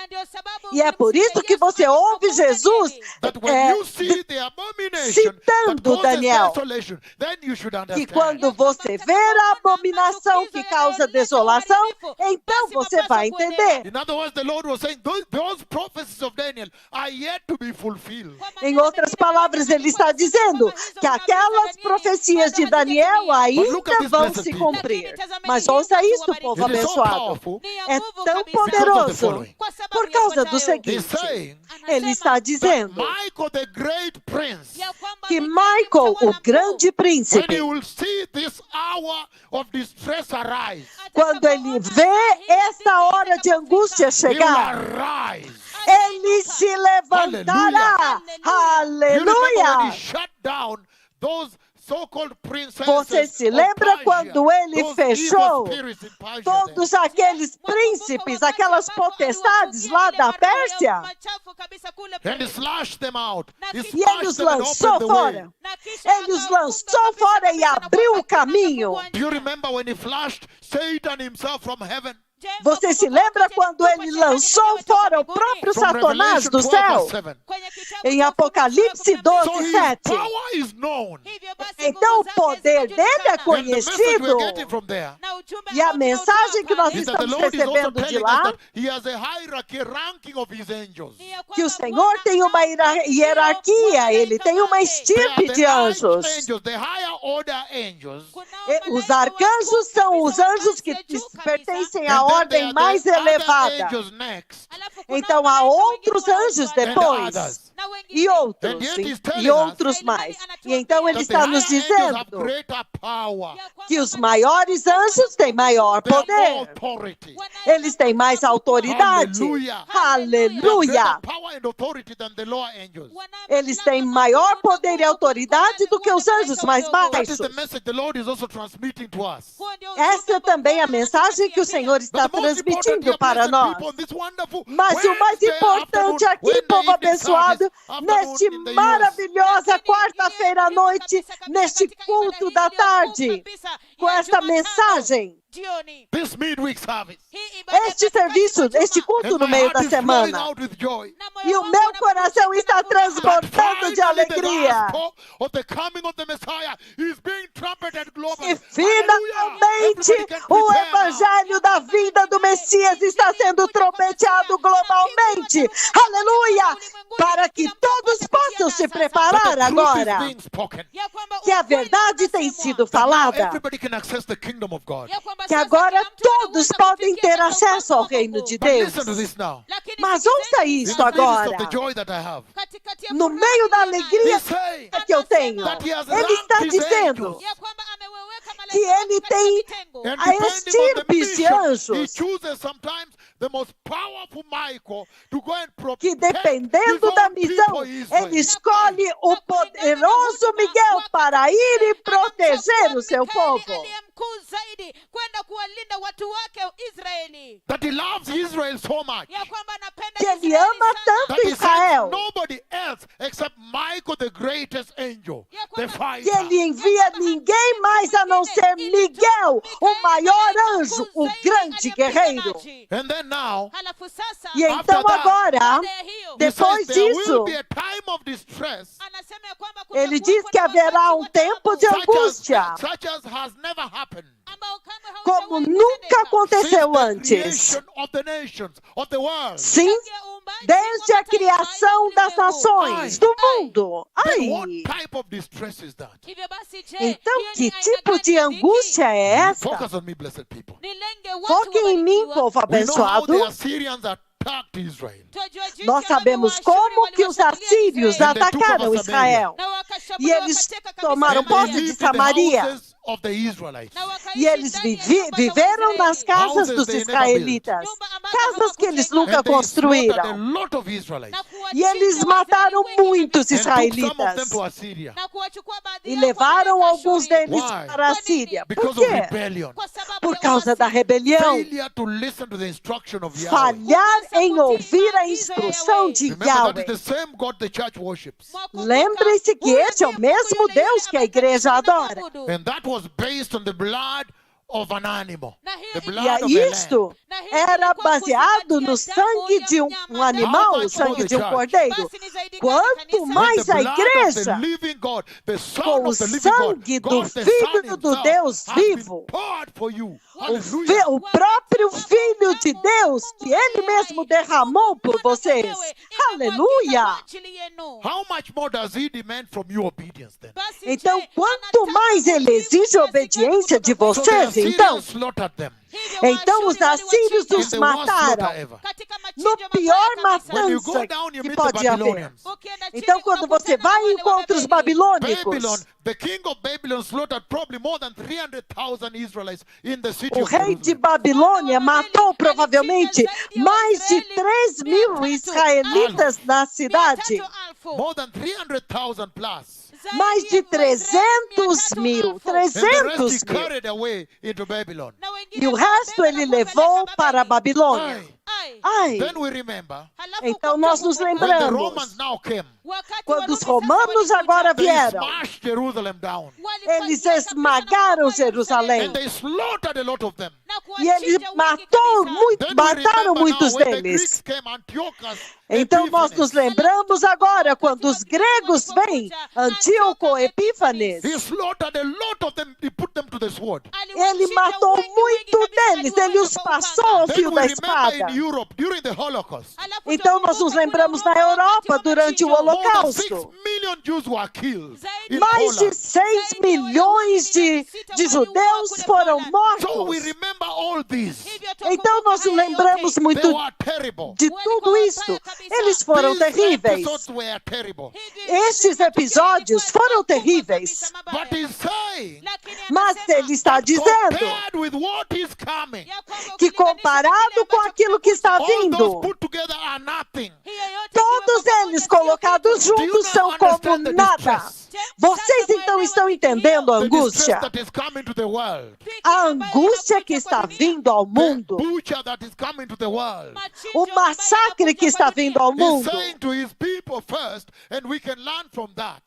E é por isso que você ouve Jesus That when you see the abomination that citando causes Daniel, desolation, then you should que understand. quando você ver a abominação que causa desolação, então você vai entender. In other words, the Lord was saying those prophecies of Daniel are yet to be fulfilled. Em outras palavras, ele está dizendo que aquelas profecias de Daniel ainda vão se cumprir. Mas ouça isto, povo It is so abençoado. powerful. É tão poderoso por causa do He's seguinte. saying Ele está that dizendo Michael, the great prince, que Michael, o grande when príncipe, he will see this hour of distress arise, quando ele vê esta hora de angústia he will chegar, arise. ele se levantará. You remember when he Aleluia! shut down those so-called princesses Você se of lembra Persia, quando ele those fechou evil spirits in Persia todos aqueles príncipes, aquelas potestades lá da Pérsia? and he slashed them out. He E ele smashed os them and lançou opened the way. fora. Ele os lançou fora e abriu o caminho. Do you remember when he flashed Satan himself from heaven? Você se lembra quando ele lançou fora o próprio From Satanás Revelation do 12 céu? verse 7. Em Apocalipse So 12, his 7. power is known. Então o poder dele é And the message we are conhecido. getting from there E a mensagem que nós is that the estamos Lord is also recebendo de telling us lá, that he has a hierarchy ranking of his angels. que o Senhor tem uma hierarquia, ele tem uma They are estirpe the de anjos. archangels, the higher order angels. Os arcanjos são os anjos que pertencem à And then there ordem are mais the other elevada. angels next. Então há outros anjos depois. others. E outros, And yet he's telling e outros us mais. E então ele That the está nos higher angels have dizendo greater power. que os maiores anjos têm maior They have more poder. authority. Eles têm mais autoridade. Hallelujah. They have Aleluia! greater power and authority than the lower angels. Eles têm maior poder e autoridade do que os anjos mais That is baixos. the message the Lord is also transmitting to us. Essa é também a mensagem que o Senhor está But the most important, transmitindo dear para blessed nós. people, on this wonderful Mas o mais Wednesday importante afternoon, aqui, when the povo evening abençoado, service, afternoon neste in the US, maravilhosa quarta-feira à noite, neste culto da tarde, com esta mensagem, this midweek service. este serviço, este culto And no my meio heart da is flowing semana. out with joy. E o meu coração está transbordando de Finally, the alegria. gospel of the coming of the Messiah is being trumpeted globally. E finalmente Everybody can o prepare now. evangelho da vinda do Messias está sendo trompeteado globalmente. Aleluia! Para que todos possam se But preparar the truth is agora. being spoken. Que a verdade tem sido That now falada. everybody can access the kingdom of God. Que agora todos podem ter acesso ao reino de But Deus. listen to this now. Mas ouça In isto the midst agora. of the joy that I have, No meio da alegria he's saying que eu tenho, that he has ele está ranked his dizendo angels. que ele tem And a depending on the estirpes de mission, he anjos, chooses sometimes the most powerful Michael to go and que protect his dependendo da own missão, people Israel. ele escolhe o poderoso Miguel para ir e proteger o seu povo. That he loves Israel so much Que ele ama tanto that he Israel, sends nobody else except Michael, the greatest angel, the que fighter. ele envia ninguém mais a não ser Miguel, o maior anjo, o grande guerreiro. And then now, E então agora, he says depois there will disso, be a time of distress ele diz que haverá um tempo de angústia, such as has never happened como nunca aconteceu since the antes. creation of the nations, of the world. Sim, desde a criação das nações, do mundo. Then what Ai, type of distress is that? então que tipo de angústia é essa? Focus on me, blessed people. Foque em mim, povo We know how abençoado. the Assyrians attacked Israel. Nós sabemos como que os assírios And they took atacaram over Israel. E eles tomaram And posse they de lived in the Samaria. houses of the Israelites. E eles viveram nas casas dos israelitas. Casas que eles nunca And they slaughtered a construíram. lot of Israelites. E eles mataram muitos And took some of them israelitas. to Assyria. E levaram alguns deles Why? para a Síria. Por Because of quê? rebellion. Por causa da rebelião. Failure to listen to the instruction of Yahweh. Falhar em ouvir a instrução de Remember, that Yahweh. is the same God the church worships. Lembre-se que este é o mesmo Deus que a igreja adora. And that was based on the blood of an animal. The E blood of a lamb. isto era baseado no sangue de um animal, o sangue de um cordeiro. Quanto And mais the a blood of the igreja, living God, the Son com o of the living God, sangue do God the Son Filho do himself, Deus has been vivo, poured for you. o Hallelujah. o próprio Filho de Deus, que Ele mesmo derramou por vocês. Aleluia! How much more does he demand from you obedience then? Então, quanto mais Ele exige obediência de So the vocês, então, Assyrians slaughtered them. então os assírios In os the worst slaughter mataram ever. no pior When you go matança down, you que meet the pode haver. Babylonians. Então, quando você vai e encontra os Babylon, babilônicos, the king of Babylon slaughtered probably more than 300,000 Israelites in the city o of rei de Jerusalem. Babilônia matou provavelmente mais de 3.000 israelitas na cidade. More than 300,000 plus. mais de 300 mil. And the rest he 300 mil. carried away into Babylon. Na wengine E o resto ele levou para a Babilônia. Aye. Ai, Then we remember então nós nos when the lembramos. Romans now came, Quando os romanos agora they vieram, smashed Jerusalem down. eles esmagaram Jerusalém. And they slaughtered a lot of them. E eles Then we mataram remember muitos now when the deles. Greeks came, Antiochus, Então nós nos Epiphanes. lembramos agora, quando os gregos vêm, Antíoco Epífanes, He slaughtered a lot of them. He put them to the sword. ele matou muito deles, ele os passou ao Then fio we da remember espada. in Europe during the Holocaust, Então nós nos lembramos na Europa durante o more than 6 Holocausto. million Jews were killed in Mais de Poland. 6 milhões de judeus foram So we mortos. remember all this. Então nós nos lembramos They muito were terrible. de tudo isso. Eles foram These terríveis. episodes were terrible. Estes episódios foram terríveis. But he's saying, Mas ele está dizendo compared with what is coming, que comparado com aquilo que está all those vindo, put together are nothing. todos eles colocados Do you juntos now são como understand the nada. distress? Vocês então estão entendendo a The distress angústia? that is coming to the world. A angústia que está vindo ao The mundo. butcher that is coming to the world. O massacre que está vindo ao He's mundo. saying to his people first, and we can learn from that.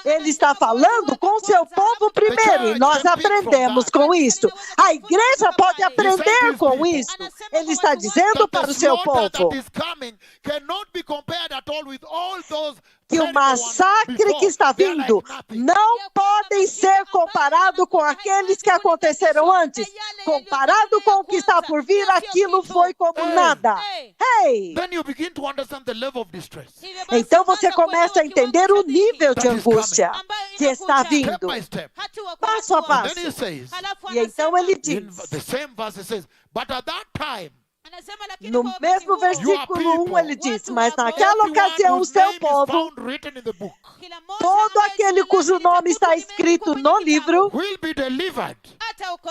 Ele está falando com seu povo primeiro e nós aprendemos com isso. A igreja pode aprender com isso. Ele está dizendo That para the o seu slaughter povo that is coming cannot be compared at all with all those que o terrible ones massacre before. que está They are vindo like nothing. não podem ser comparado com aqueles que aconteceram antes. Comparado com o que está por vir, aquilo foi como nada. Hey! Then you begin to understand the level of distress. Então você começa a entender o nível de angústia que está Step vindo, by step. passo a And passo. then he says, E então ele in diz, the same verse, he says, but at that time, no mesmo versículo 1, ele diz, mas naquela ocasião o whose seu name is povo, found written in the book, todo aquele cujo nome está escrito no livro, will be delivered.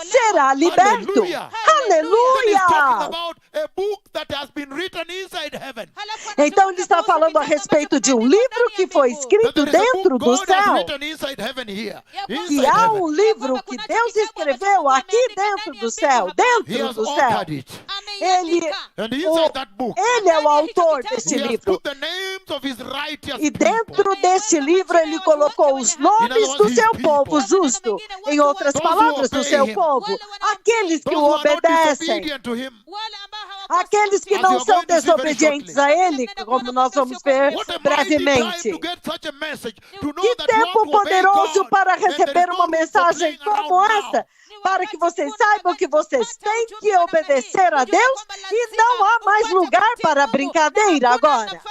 será liberto. Hallelujah. Then he's talking Aleluia! about a book that has been written inside heaven. Então ele está falando a respeito de um livro que foi That escrito there is a dentro book do God has céu. written inside heaven here. Que Inside há heaven. um livro que Deus escreveu aqui dentro do céu, He dentro has do céu. authored it. Ele, And inside that book, ele é o autor deste he has livro. put the names of his righteous E people. dentro deste livro ele colocou os nomes do seu povo justo. Em outras palavras, do seu povo. Aqueles que Those o who are not obedecem. disobedient to him. Aqueles que não são desobedientes a ele, como nós vamos ver What a mighty time brevemente. to get such a message, to know Que that you have tempo to obey poderoso God, para and there is receber no uma room for mensagem playing around como now. essa, para que vocês saibam que vocês têm que obedecer a Deus e não há mais lugar para brincadeira agora.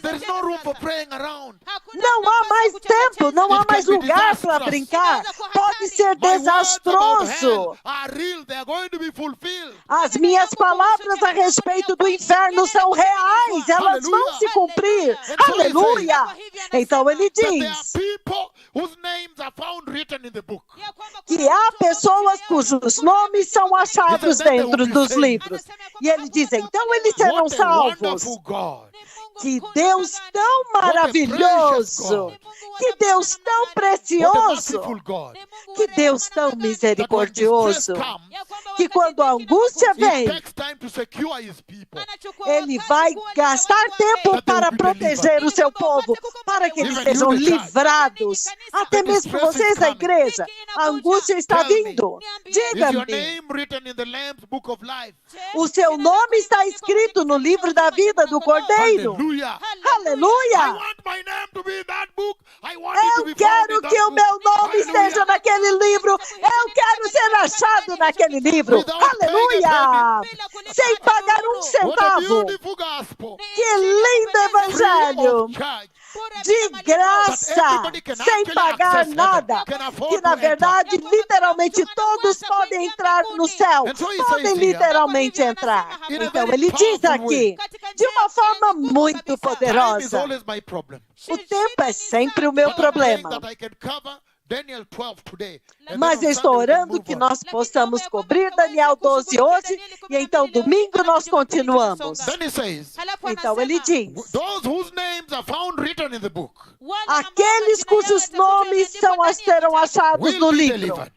There is no room for playing around. Não há mais tempo, não há mais lugar para brincar. Pode ser My words about desastroso. hell are real. They are going to be fulfilled. As minhas palavras a respeito do inferno são reais, elas vão se cumprir. Aleluia! Então ele That there are diz people whose names are found written in the book. que há pessoas cujos nomes são achados dentro dos livros. E ele diz, então eles serão What a salvos. wonderful God. Que Deus tão maravilhoso, que Deus tão What a precioso, merciful God. que Deus tão That when misericordioso, distress comes, que quando a angústia He vem, takes time to secure his people. ele vai gastar tempo para proteger o seu povo, para que eles sejam livrados. Até mesmo vocês, a igreja, a angústia está vindo. Is your Diga-me, name written in the Lamb's book of life? o seu nome está escrito no livro da vida do Cordeiro. Hallelujah. I Aleluia! want my name to be in that book. I want it to Eu be found quero in that que o book. meu nome Hallelujah. esteja naquele livro. Eu quero ser achado naquele livro. Aleluia! Sem pagar um What a centavo. beautiful gospel. Que lindo Free evangelho. of charge. De graça, sem pagar nada. Que na verdade, literalmente, todos podem entrar no céu. Podem literalmente entrar. Então ele diz aqui, de uma forma muito Time is poderosa. always my problem. O tempo é sempre o meu But I'm praying problema. that I can cover Daniel 12 today. And Mas then eu on estou Sunday we orando move que on. nós possamos cobrir Daniel 12 hoje, e então domingo nós continuamos. Then he says, Então ele diz, those whose names are found written in the book, Aqueles cujos nomes serão achados will no be livro, delivered.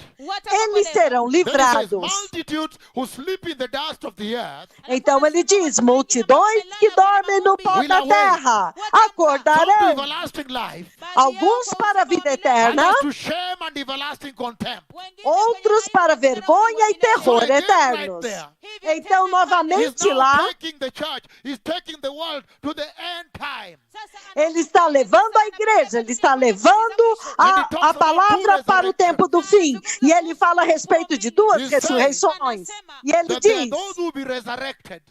eles serão Then he says, livrados. multitudes who sleep in the dust of the earth, Então ele diz, multidões que dormem no pó da terra some to acordarão, everlasting life, alguns para a vida eterna, others to shame and everlasting contempt. outros para vergonha e So terror again, right eternos. there, Então, he's novamente now lá, taking the church, he's taking the world to the end time. ele está levando a igreja, ele está levando a palavra para o tempo do fim. E ele fala a respeito de duas ressurreições. E ele That there are diz those who will be resurrected,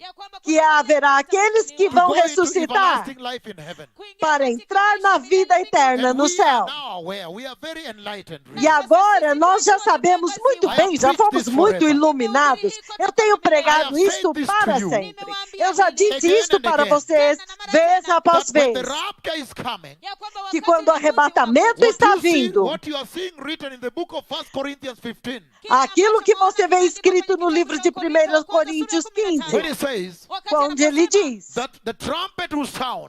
que haverá aqueles que to vão go into ressuscitar everlasting life in heaven. para entrar na vida eterna And no we céu. are now aware, we are very enlightened. E agora nós já sabemos muito bem, já fomos muito iluminados. Eu tenho pregado isto para sempre. Eu já disse isto para vocês, vez após That when vez, the rapture is coming, que quando o arrebatamento está vindo, what you are seeing written in the book of 1 Corinthians 15, aquilo que você vê escrito no livro de 1 Coríntios when 15, it says onde ele diz that the trumpet will sound,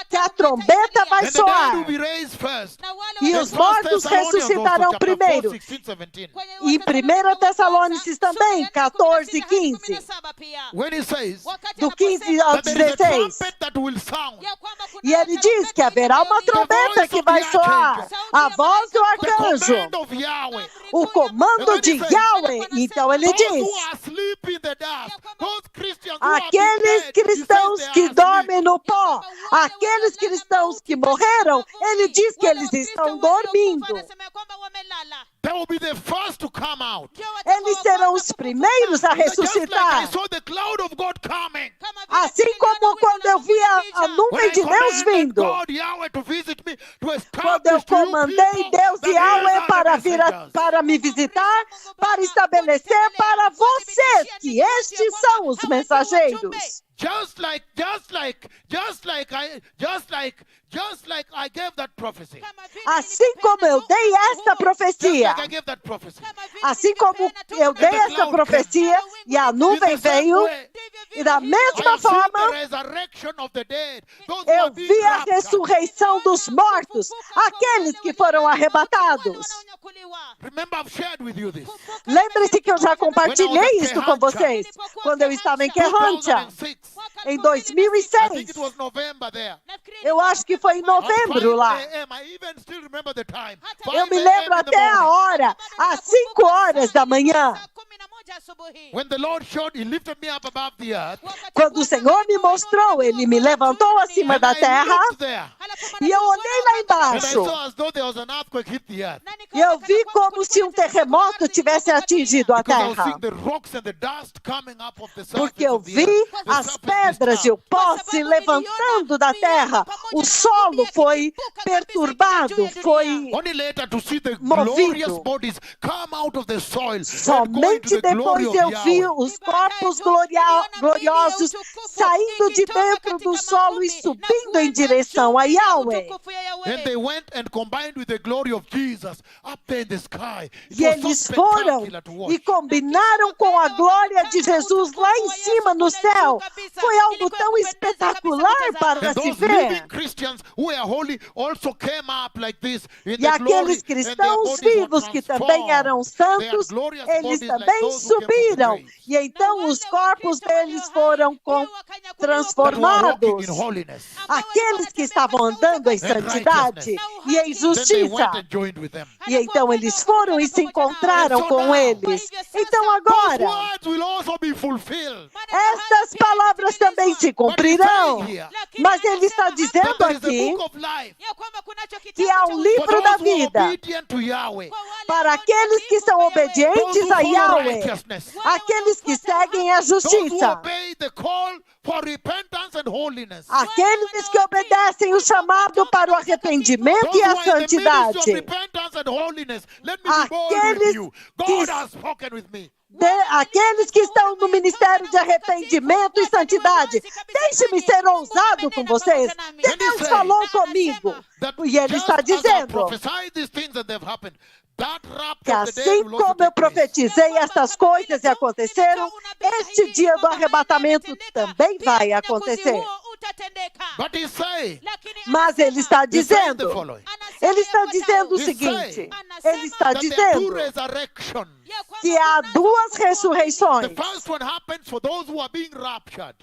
que a trombeta vai and the dead will soar be raised first. e In os 1 mortos Thessalonians also, ressuscitarão chapter 4, primeiro. 16, 17. E 1 Tessalonicenses também, 14 e 15, When it says do 15 ao that there is a 16. trumpet that will sound, E ele diz que haverá uma trombeta que vai soar, a voz do the arcanjo, command of Yahweh. o comando de Yahweh. Então ele Those diz, who are asleep in the dust, those Christians who have been aqueles dead, cristãos he says que they are asleep. dormem no pó, aqueles cristãos que morreram, ele diz que eles estão dormindo. They will be the first to come out. Eles serão os primeiros a Just like I ressuscitar. saw the cloud of God coming. Assim como quando eu vi a When nuvem I de Deus commanded vindo. God, Yahweh, to visit me, to Quando eu establish to you comandei people Deus that e these Yahweh are the para vir messengers. para me visitar, para estabelecer para vocês que estes são os mensageiros. Just like I gave that prophecy. Assim como eu dei esta Just profecia, like I gave that prophecy. assim como eu dei esta profecia e a In nuvem the same veio, way, e da I mesma have seen the forma resurrection of the dead. Those who eu have been vi a raptured. ressurreição dos mortos, aqueles que foram arrebatados. Remember, I've shared with you this. Lembre-se que eu já compartilhei isso com vocês quando eu estava em Querrancha, 2006. em I think 2006. it was November there. Eu acho que foi em At novembro 5 lá. a.m. I even still remember the time. Eu 5 me a.m. lembro in the até a morning. hora, às 5 horas da manhã, When the Lord showed, He lifted me up above the earth. quando o Senhor me mostrou, Ele me levantou acima And da I terra, looked there. e eu olhei lá And I embaixo, saw as though there was an earthquake hit the earth. e eu vi como se um terremoto tivesse atingido a Because I was terra. seeing the rocks and the dust coming up of the surface Porque eu of the vi earth. The as surface pedras e o pó se levantando da terra. O solo foi perturbado, foi Only later to see the movido. glorious bodies come out of the soil and go into Somente the glory depois of eu vi Yahweh. os corpos gloriosos saindo de dentro do solo e subindo em direção a Yahweh. And they went and combined with the glory of Jesus up there in the sky. It E was so eles foram spectacular to watch. e combinaram com a glória de Jesus lá em cima no céu. Foi algo tão espetacular para And se those living ver. Christians who were holy also came up like this in E the glory, aqueles and their cristãos bodies were vivos que também transformed. eram They had santos, glorious eles bodies like também those who came from the subiram. grave. E então os corpos deles foram That were walking transformados. in holiness. Aqueles que estavam andando em santidade e em Then they justiça. went and joined with them. E então eles foram e se encontraram com eles. Então Those agora, words will also be fulfilled. estas palavras também se cumprirão. Mas ele está That dizendo there is a aqui book of life que há um for livro da those who are vida obedient to Yahweh. para aqueles que são Those obedientes who a follow Yahweh, righteousness. aqueles que seguem a Those who justiça, obey the call for repentance and holiness. aqueles que obedecem o chamado para o arrependimento Those e who a are in the ministry of santidade. repentance and holiness. Let me be bold with Aqueles you. que- God has spoken with me. Aqueles que estão no ministério de arrependimento e santidade. Deixe-me ser ousado com vocês. Deus falou comigo. That E ele just está as I dizendo prophesied these things and they've happened, that que rapture of the dead assim will also como eu take place. profetizei estas coisas e aconteceram, este dia do arrebatamento também vai acontecer. But he's saying, Mas ele está he's saying the dizendo, following. Ele está dizendo o He's seguinte, saying ele está that there are two dizendo resurrections. que há duas The ressurreições. first one happens for those who are being raptured.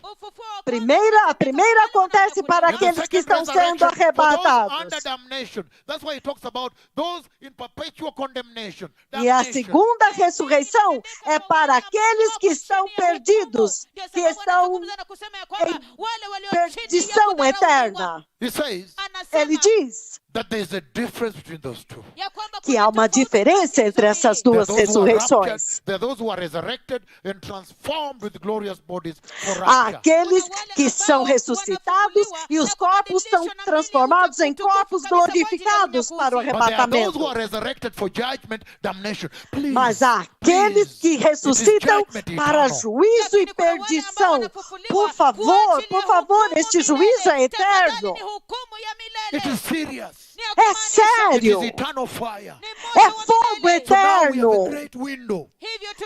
A primeira acontece para And the aqueles que second estão sendo resurrection for those arrebatados. under damnation. That's why he talks about those in perpetual condemnation. E a Damnation. segunda ressurreição é para aqueles que estão perdidos, que estão em perdição eterna. He says Ele diz that there is a difference between those two. que há uma diferença entre essas There are duas those who are raptured, ressurreições. there are those who are resurrected and transformed with glorious bodies for Há rapture. aqueles que são ressuscitados e os corpos são transformados em corpos glorificados para o But there are those arrebatamento. who are resurrected for judgment, damnation. Please, Mas há aqueles que please, ressuscitam it is judgment para eternal. juízo e perdição. Por favor, este juízo é eterno. It is serious. É It is sério. eternal fire. É fogo So now we have a eterno. great window.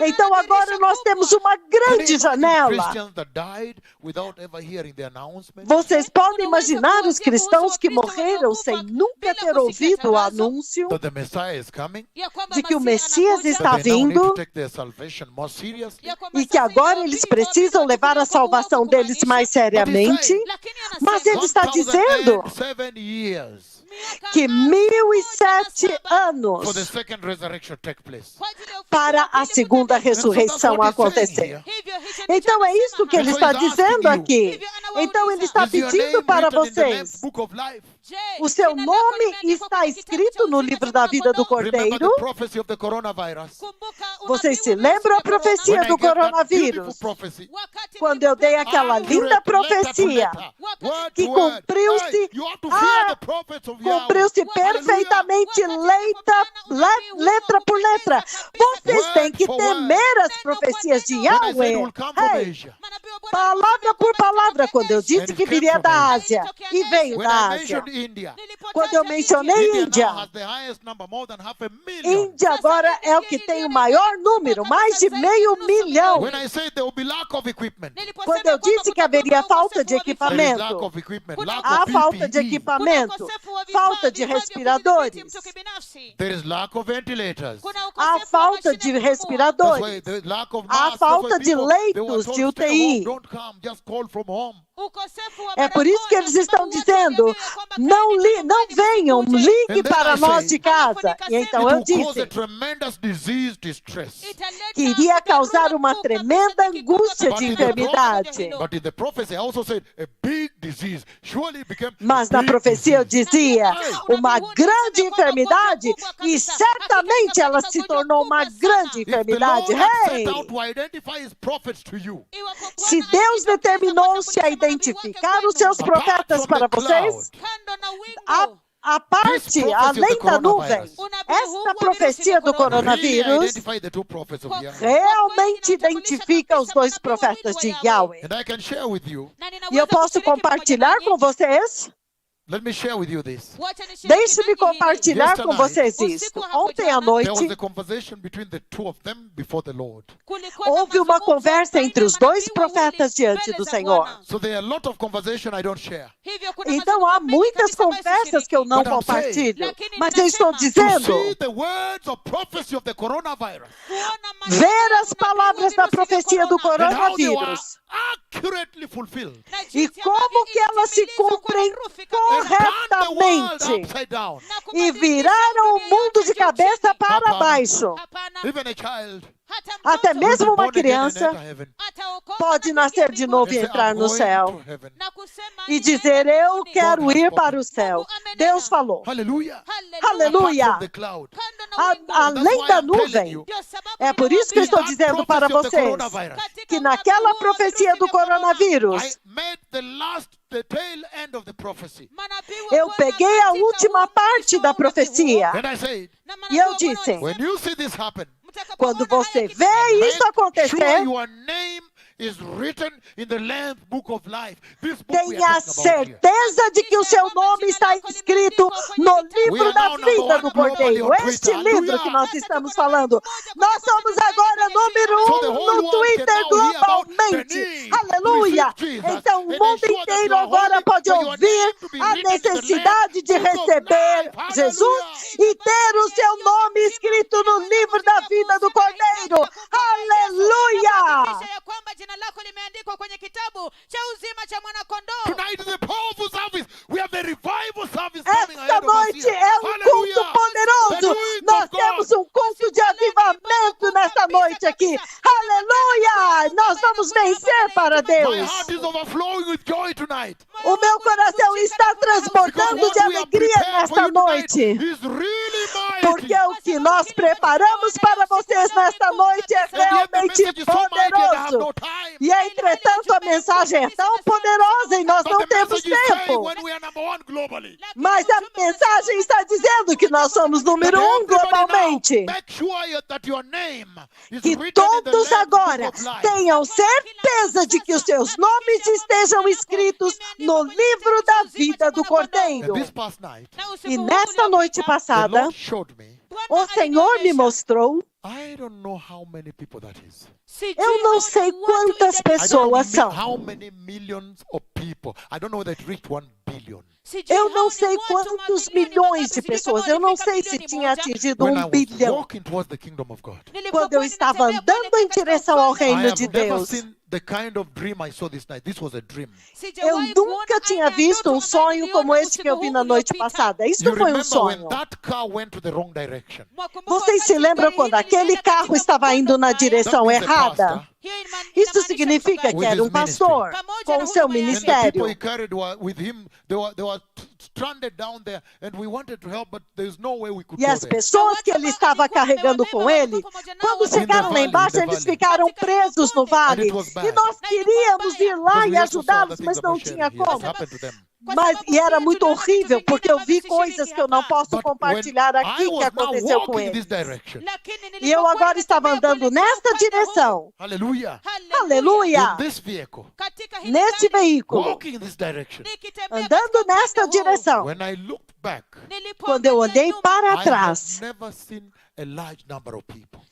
Então agora nós temos uma Can you grande imagine janela. Christians that died without ever hearing the announcement? Vocês podem imaginar os cristãos que morreram sem nunca ter ouvido o anúncio That the Messiah is coming? de que o Messias está That they now need to vindo take their salvation more seriously? e que agora eles precisam levar a salvação deles mais seriamente. Mas ele está dizendo 1007 years que 1007 for the anos second resurrection take place. para a segunda And so that's ressurreição what he's saying acontecer. here. Então é isso que ele está dizendo aqui. Então ele está Is your pedindo name para written in the Lamb's vocês. book of life? O seu nome está escrito no livro da vida do Remember Cordeiro. the prophecy of the coronavirus? Vocês se lembram a When profecia I do gave that beautiful coronavírus? prophecy, Quando eu dei aquela linda profecia que cumpriu-se cumpriu-se perfeitamente letra por letra. Vocês têm que temer as profecias de Yahweh. Hey, palavra por palavra, quando eu disse que viria da Ásia e veio When da I Ásia. mentioned India, Quando eu mencionei India now Índia, has the highest number, more than 500,000. Índia agora é o que tem o maior número, mais de 500 milhões. When I say there will be lack of equipment, Quando eu disse que haveria falta de there is lack equipamento, of equipment, lack há of falta de PPE, equipamento, falta de respiradores, there is lack of ventilators. há falta de That's respiradores, why there is lack of há masks. falta That's why de people, they were leitos told, de stay home, UTI. don't come, just call from home. É por isso que eles estão dizendo, não venham, ligue para nós de casa. E então eu It will cause a disse tremendous disease distress. que iria causar uma tremenda angústia de enfermidade. But in the prophecy, I also said a big disease surely became. Mas a na big profecia eu disease. dizia uma grande enfermidade e certamente ela se tornou uma grande If the enfermidade. Lord had Hey! set out to identify his prophets to you, Se Deus determinou-se a identificar os seus profetas para vocês, a parte, além da nuvem, esta profecia do really coronavírus identify the two prophets of Yahweh. realmente identifica os dois profetas de Yahweh. And I can share with you. E eu posso compartilhar com vocês? Let me share with you this. Deixe-me compartilhar com vocês isto. Ontem à There was noite, a conversation between the two of them before the Lord. houve uma conversa entre os dois profetas diante do Senhor. So there are a lot of conversation I don't share. Então há muitas conversas que eu não But I'm saying, compartilho. Mas eu estou To dizendo, see the words of prophecy of the coronavirus ver as palavras da profecia do and how they were coronavírus accurately fulfilled e como que elas se cumprem and turned the world corretamente upside down. e viraram o mundo de cabeça para baixo. Even a child Até will be mesmo uma born again and criança enter heaven. pode nascer de novo e And say, entrar "I'm no going céu to heaven." e dizer, eu quero ir para o céu. Deus falou. Hallelujah. Aleluia. Apart from the cloud. Além da nuvem. É por isso que eu estou dizendo para vocês que naquela profecia do I coronavírus, made the tail end of the prophecy. eu peguei a última parte da profecia And I said, e eu disse, when you see this happen, quando você vê isso make sure acontecer, your name is written in the Lamb's Book of Life. This book we are tenha talking about here. certeza de que o seu nome está escrito no livro da vida do Cordeiro. Este livro que nós estamos falando. Nós somos agora número 1 no Twitter globalmente. Aleluia! Então o mundo inteiro agora pode ouvir a necessidade de receber Jesus e ter o seu nome escrito no livro da vida do Cordeiro. Aleluia! Tonight is a powerful service. We have the revival service coming Esta ahead of us noite here. é um culto poderoso. Nós temos um culto de avivamento nesta noite aqui. Aleluia! Nós vamos vencer para My Deus. heart is overflowing with joy tonight. O meu coração está transbordando de alegria nesta noite. is really mighty. Porque o que nós preparamos para vocês nesta noite é And yet the realmente message is so mighty and I have poderoso. no time. E entretanto a mensagem é tão poderosa e nós But não the temos message is saying tempo. when we are number one globally. Mas a mensagem está dizendo que nós somos número That 1 everybody globalmente. now make sure that your name is Que written in the todos Lamb's agora Book of Life. tenham certeza de que os seus nomes estejam escritos no livro da vida do And Cordeiro. this past night, E nesta noite the passada, Lord showed me, o Senhor me mostrou, I don't know how many people that is. eu não sei quantas I don't know pessoas são. how many millions of people. I don't know whether it reached 1 billion. Eu não sei quantos milhões de pessoas. Eu não sei se tinha atingido When I 1 was bilhão. walking towards the kingdom of God, Quando eu estava andando em direção ao I reino have de never Deus. seen the kind of dream I saw this night. This was a dream. Eu nunca tinha visto um sonho como esse que eu vi na noite passada. Isso You foi um remember sonho. when that car went to the wrong direction? Vocês se lembram quando aquele carro estava indo na That direção means the errada? pastor, Isso significa que era um pastor com o seu and the people ministério. he carried were with him, they were stranded down there, and we wanted to help, but there's no way we could E go as there. pessoas que ele estava carregando com ele, quando chegaram lá embaixo, eles ficaram presos no vale. E nós queríamos ir lá Because e we also saw ajudá-los, the mas things não about tinha sharing here. It como. happened to them. E era muito horrível, porque eu vi coisas que eu não posso But compartilhar when aqui I que was now aconteceu com walking this eles. direction, E eu agora estava andando nesta direção. hallelujah, Aleluia! in this vehicle, Neste veículo, walking in this direction, andando nesta direção. when I looked back, Quando eu olhei para I have trás, never seen a large number of people.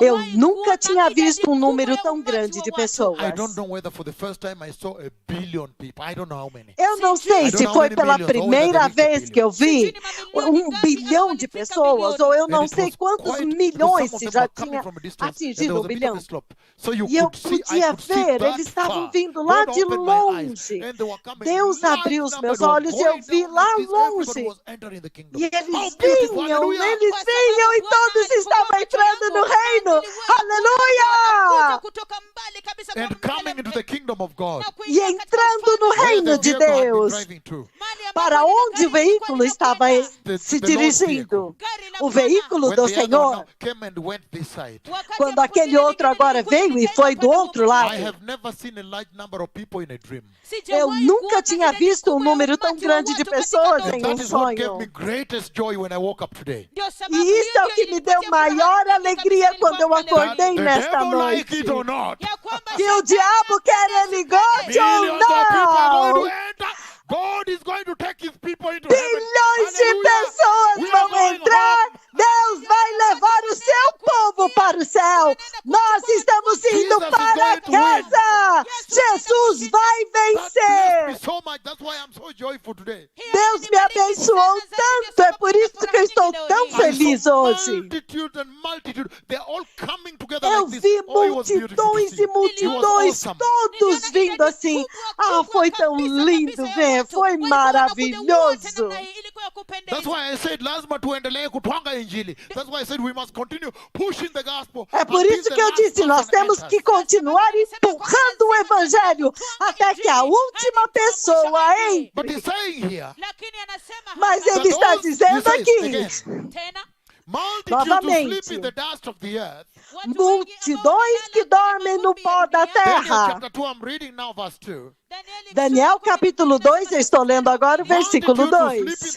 eu nunca tinha visto um número tão grande de pessoas. I don't know whether for the first time I saw 1 billion people. I don't know how many. Eu não sei se foi pela primeira vez que eu vi 1 bilhão de pessoas, ou eu não sei quantos milhões se já tinha atingido 1 bilhão. E eu podia ver, eles estavam vindo lá de longe. Deus abriu os meus olhos e eu vi lá longe. E eles vinham e todos estavam entrando no reino. Aleluia! And coming into the kingdom of God. E entrando no reino de Deus. Para onde o veículo estava se dirigindo? O veículo do Senhor. Quando aquele outro agora veio e foi do outro lado. Eu nunca tinha visto um número tão grande de pessoas em um sonho. E isso é o que me deu maior alegria quando eu acordei nesta noite. Que o diabo quer ele goste ou não. Bilhões de pessoas vão entrar. Deus vai levar o seu povo para o céu. Nós estamos indo para casa. Jesus vai vencer. Deus me abençoou tanto. É por isso que eu estou tão feliz hoje. Eu vi multidões e multidões, todos vindo assim. Foi tão lindo ver. Foi maravilhoso. That's why I said lazima tuendelee kutwanga injili. That's why I said we must continue pushing the gospel. É por isso que eu disse, nós temos que continuar empurrando o evangelho até que a última pessoa entre. But he's saying here, Mas ele está dizendo aqui, novamente, multidões que dormem no pó da terra. Daniel capítulo 2, eu estou lendo agora o versículo 2.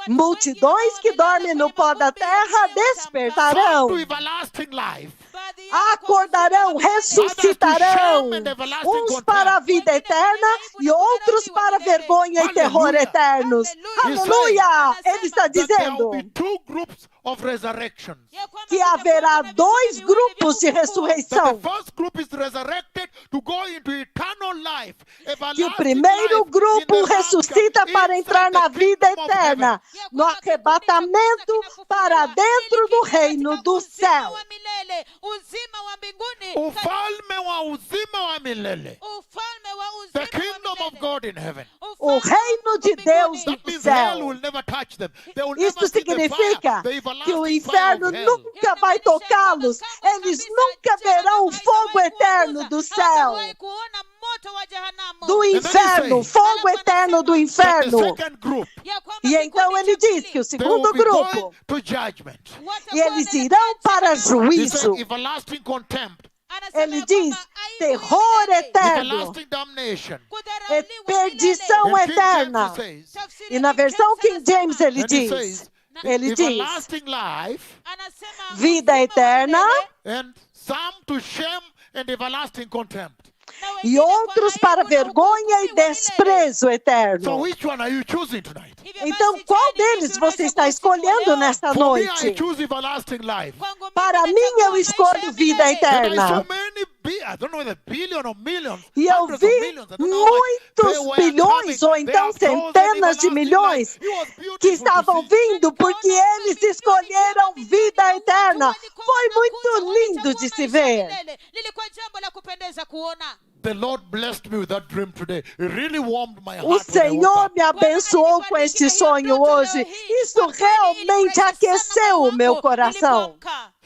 Multidões que dormem no pó da terra despertarão, acordarão, ressuscitarão, uns para a vida eterna e outros para vergonha e terror eternos. Aleluia! Ele está dizendo of resurrections. que haverá dois grupos de That the ressurreição. first group is resurrected to go into eternal life. Que o everlasting primeiro life in grupo the rapture, ressuscita para inside entrar na the vida kingdom of heaven. eterna, no arrebatamento para dentro do reino do céu. Ufalme wa uzima wa milele. The kingdom of God in heaven. O reino de Deus That no means hell céu. will never touch them. They will Isto never see the significa fire, the que o everlasting fire inferno of hell. nunca vai tocá-los. Eles nunca verão o fogo eterno do céu. Do inferno, fogo eterno do But the inferno. second group, E então ele diz que o they will segundo be going grupo, to judgment. e eles irão para He said juízo. everlasting contempt, Ele diz terror eterno, everlasting damnation. perdição And King eterna. James says, E na versão King James ele and he diz, says, ele diz, everlasting life, vida eterna, and some to shame and everlasting contempt. e outros para vergonha e desprezo So eterno. which one are you choosing tonight? Então, qual deles você está escolhendo nesta For me, I noite? choose everlasting life. Para mim, eu escolho vida And I saw eterna. many, I don't know whether billion or millions, E eu hundreds of vi millions, I don't know how much, they muitos were bilhões coming. ou They então have chosen centenas de everlasting milhões life. It was beautiful que to estavam see. vindo porque eles escolheram vida eterna. Foi muito lindo de se ver. The Lord blessed me with that dream today. It really warmed my heart. O when I woke Senhor up. me abençoou com este sonho hoje. Isso realmente aqueceu o meu coração.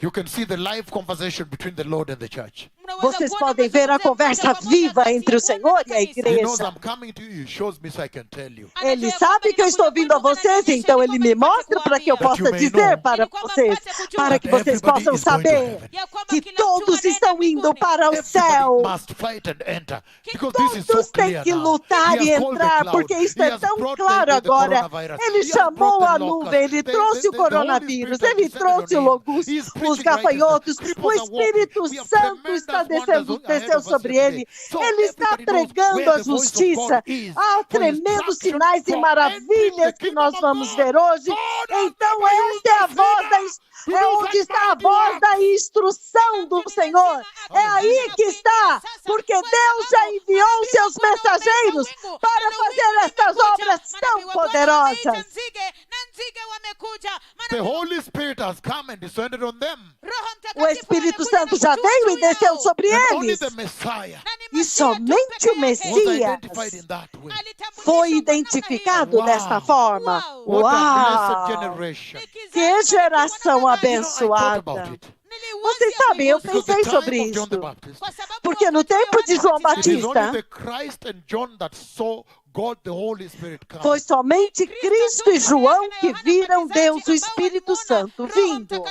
You can see the live conversation between the Lord and the church. Vocês podem ver a conversa viva entre o Senhor e a He knows igreja. I'm coming to you. He shows me so I can tell you. Ele sabe que eu estou vindo a vocês, então ele me mostra para que eu possa dizer para vocês, para que vocês possam saber que todos estão indo para o céu. Everybody must fight and enter. Because this is so Todos têm clear que now. lutar He e has called the entrar, cloud. porque isto He é has tão brought claro the agora. coronavirus. Ele He has chamou brought a the locusts. nuvem, ele trouxe o The Holy coronavírus, Spirit has ele descended trouxe on o him. logos, He is os preaching gafanhotos, righteousness. o Cripples are walking. Espírito We have Santo tremendous está wonders desceu ahead of us sobre today. ele. So Ele está everybody knows pregando where a the voice of justiça. God is. Há For tremendos instruction, sinais e for maravilhas entering the que kingdom nós of vamos God. ver hoje. God has Então never used esta é a this voz leader to é do onde such está a mighty voz works. da instrução do Senhor. É aí que está, porque Deus já enviou seus mensageiros para fazer estas obras tão poderosas. The Holy Spirit has come and descended on them. O Espírito Santo já veio e desceu sobre And only eles. the Messiah E somente o was Messias identified in that way. foi identificado Uau. desta forma. What a blessed Uau! generation. Que geração I thought abençoada. about it. Vocês sabem, eu Because pensei the sobre time of John the isso. Baptist, Porque no tempo de João it is only Batista, the Christ and John that saw God, the Holy Spirit, come. foi somente Cristo e João que viram Deus, o Espírito Santo, vindo.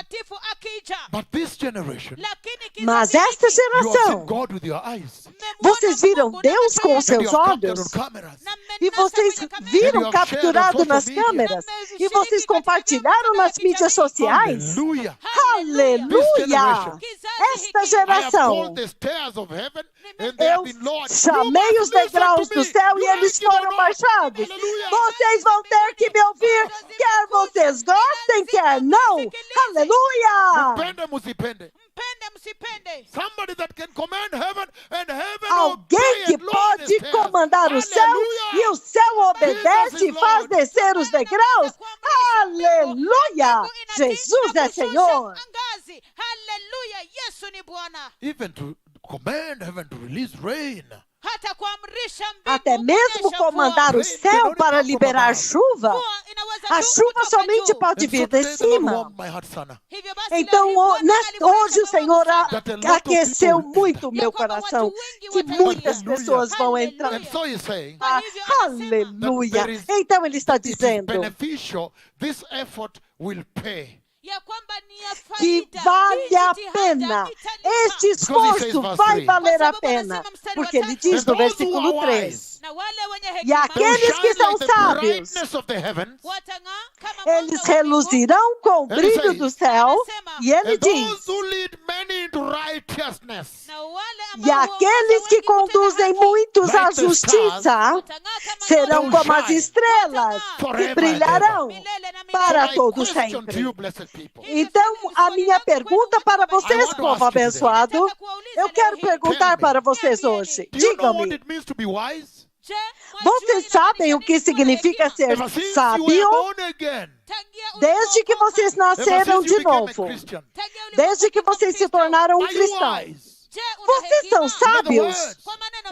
But this generation, Mas esta you have seen geração, God with your eyes. vocês viram Deus com And seus you have captured olhos. on cameras. E vocês viram capturado nas câmeras. E vocês compartilharam nas mídias sociais. Hallelujah. Aleluia! Esta I have geração. called the stairs of heaven and they have Eu been lowered. chamei You os must listen degraus to do me. céu e You eles must give foram an baixados. Aleluia. Vocês vão ter que me ouvir, quer vocês gostem, quer não. Aleluia! Pende musipende. Somebody that can command heaven and heaven Alguém obey que and lower the pode stairs. comandar o céu Aleluia. e o céu obedece e faz descer os degraus. Aleluia! Jesus é Senhor. Even to command heaven to release rain. Até mesmo comandar o céu para liberar chuva. A chuva somente pode And so vir today de the Lord cima. warmed my heart, Sana. Então, hoje o Senhor aqueceu muito o meu coração, que muitas pessoas vão entrar. And so he's saying Aleluia! Então ele está it is dizendo beneficial. This effort will pay. que vale a pena. Este esforço vai valer a pena. Porque ele diz no versículo 3: E They will aqueles que shine são like the sábios brightness of the heavens eles reluzirão com o brilho do céu. E ele And diz, those who lead many into righteousness, e aqueles que conduzem muitos à justiça serão como as estrelas que brilharão para my todo question to sempre. you, blessed people, Então, a minha pergunta para vocês, povo abençoado, eu quero perguntar para vocês hoje. do you know what Digam-me, it means to be wise? vocês sabem o que significa ser Ever since you were sábio? born again, Desde que vocês ever nasceram since you de became a novo, Christian, desde que vocês se tornaram are you cristãos, wise? vocês são In other sábios. words,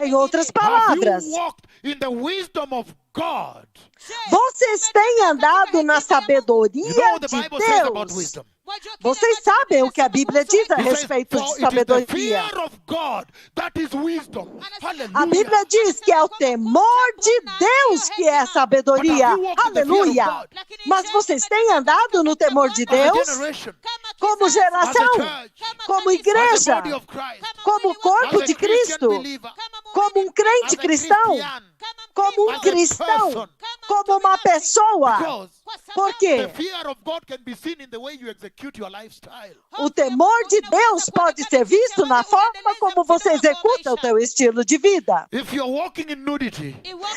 Em outras have palavras, you walked in the wisdom of God? vocês têm andado na You sabedoria know what the de Bible says about Deus. wisdom. Vocês sabem o que a Bíblia diz a It says, respeito "For de it is the sabedoria. fear of God that is wisdom." A Hallelujah. Bíblia diz que é o temor de Deus que é sabedoria. Aleluia! Mas vocês têm andado no temor de As a Deus? generation, Como as a geração? church, Como as a igreja? body of Christ, Como as corpo a de Christian Cristo? believer, Como um as crente a cristão? Christian, Como um as a cristão? person. Como uma pessoa? Because Por the quê? fear of God can be seen in the way you execute your lifestyle. O temor de Deus pode ser visto na forma como você executa o teu estilo de vida. If you're walking in nudity,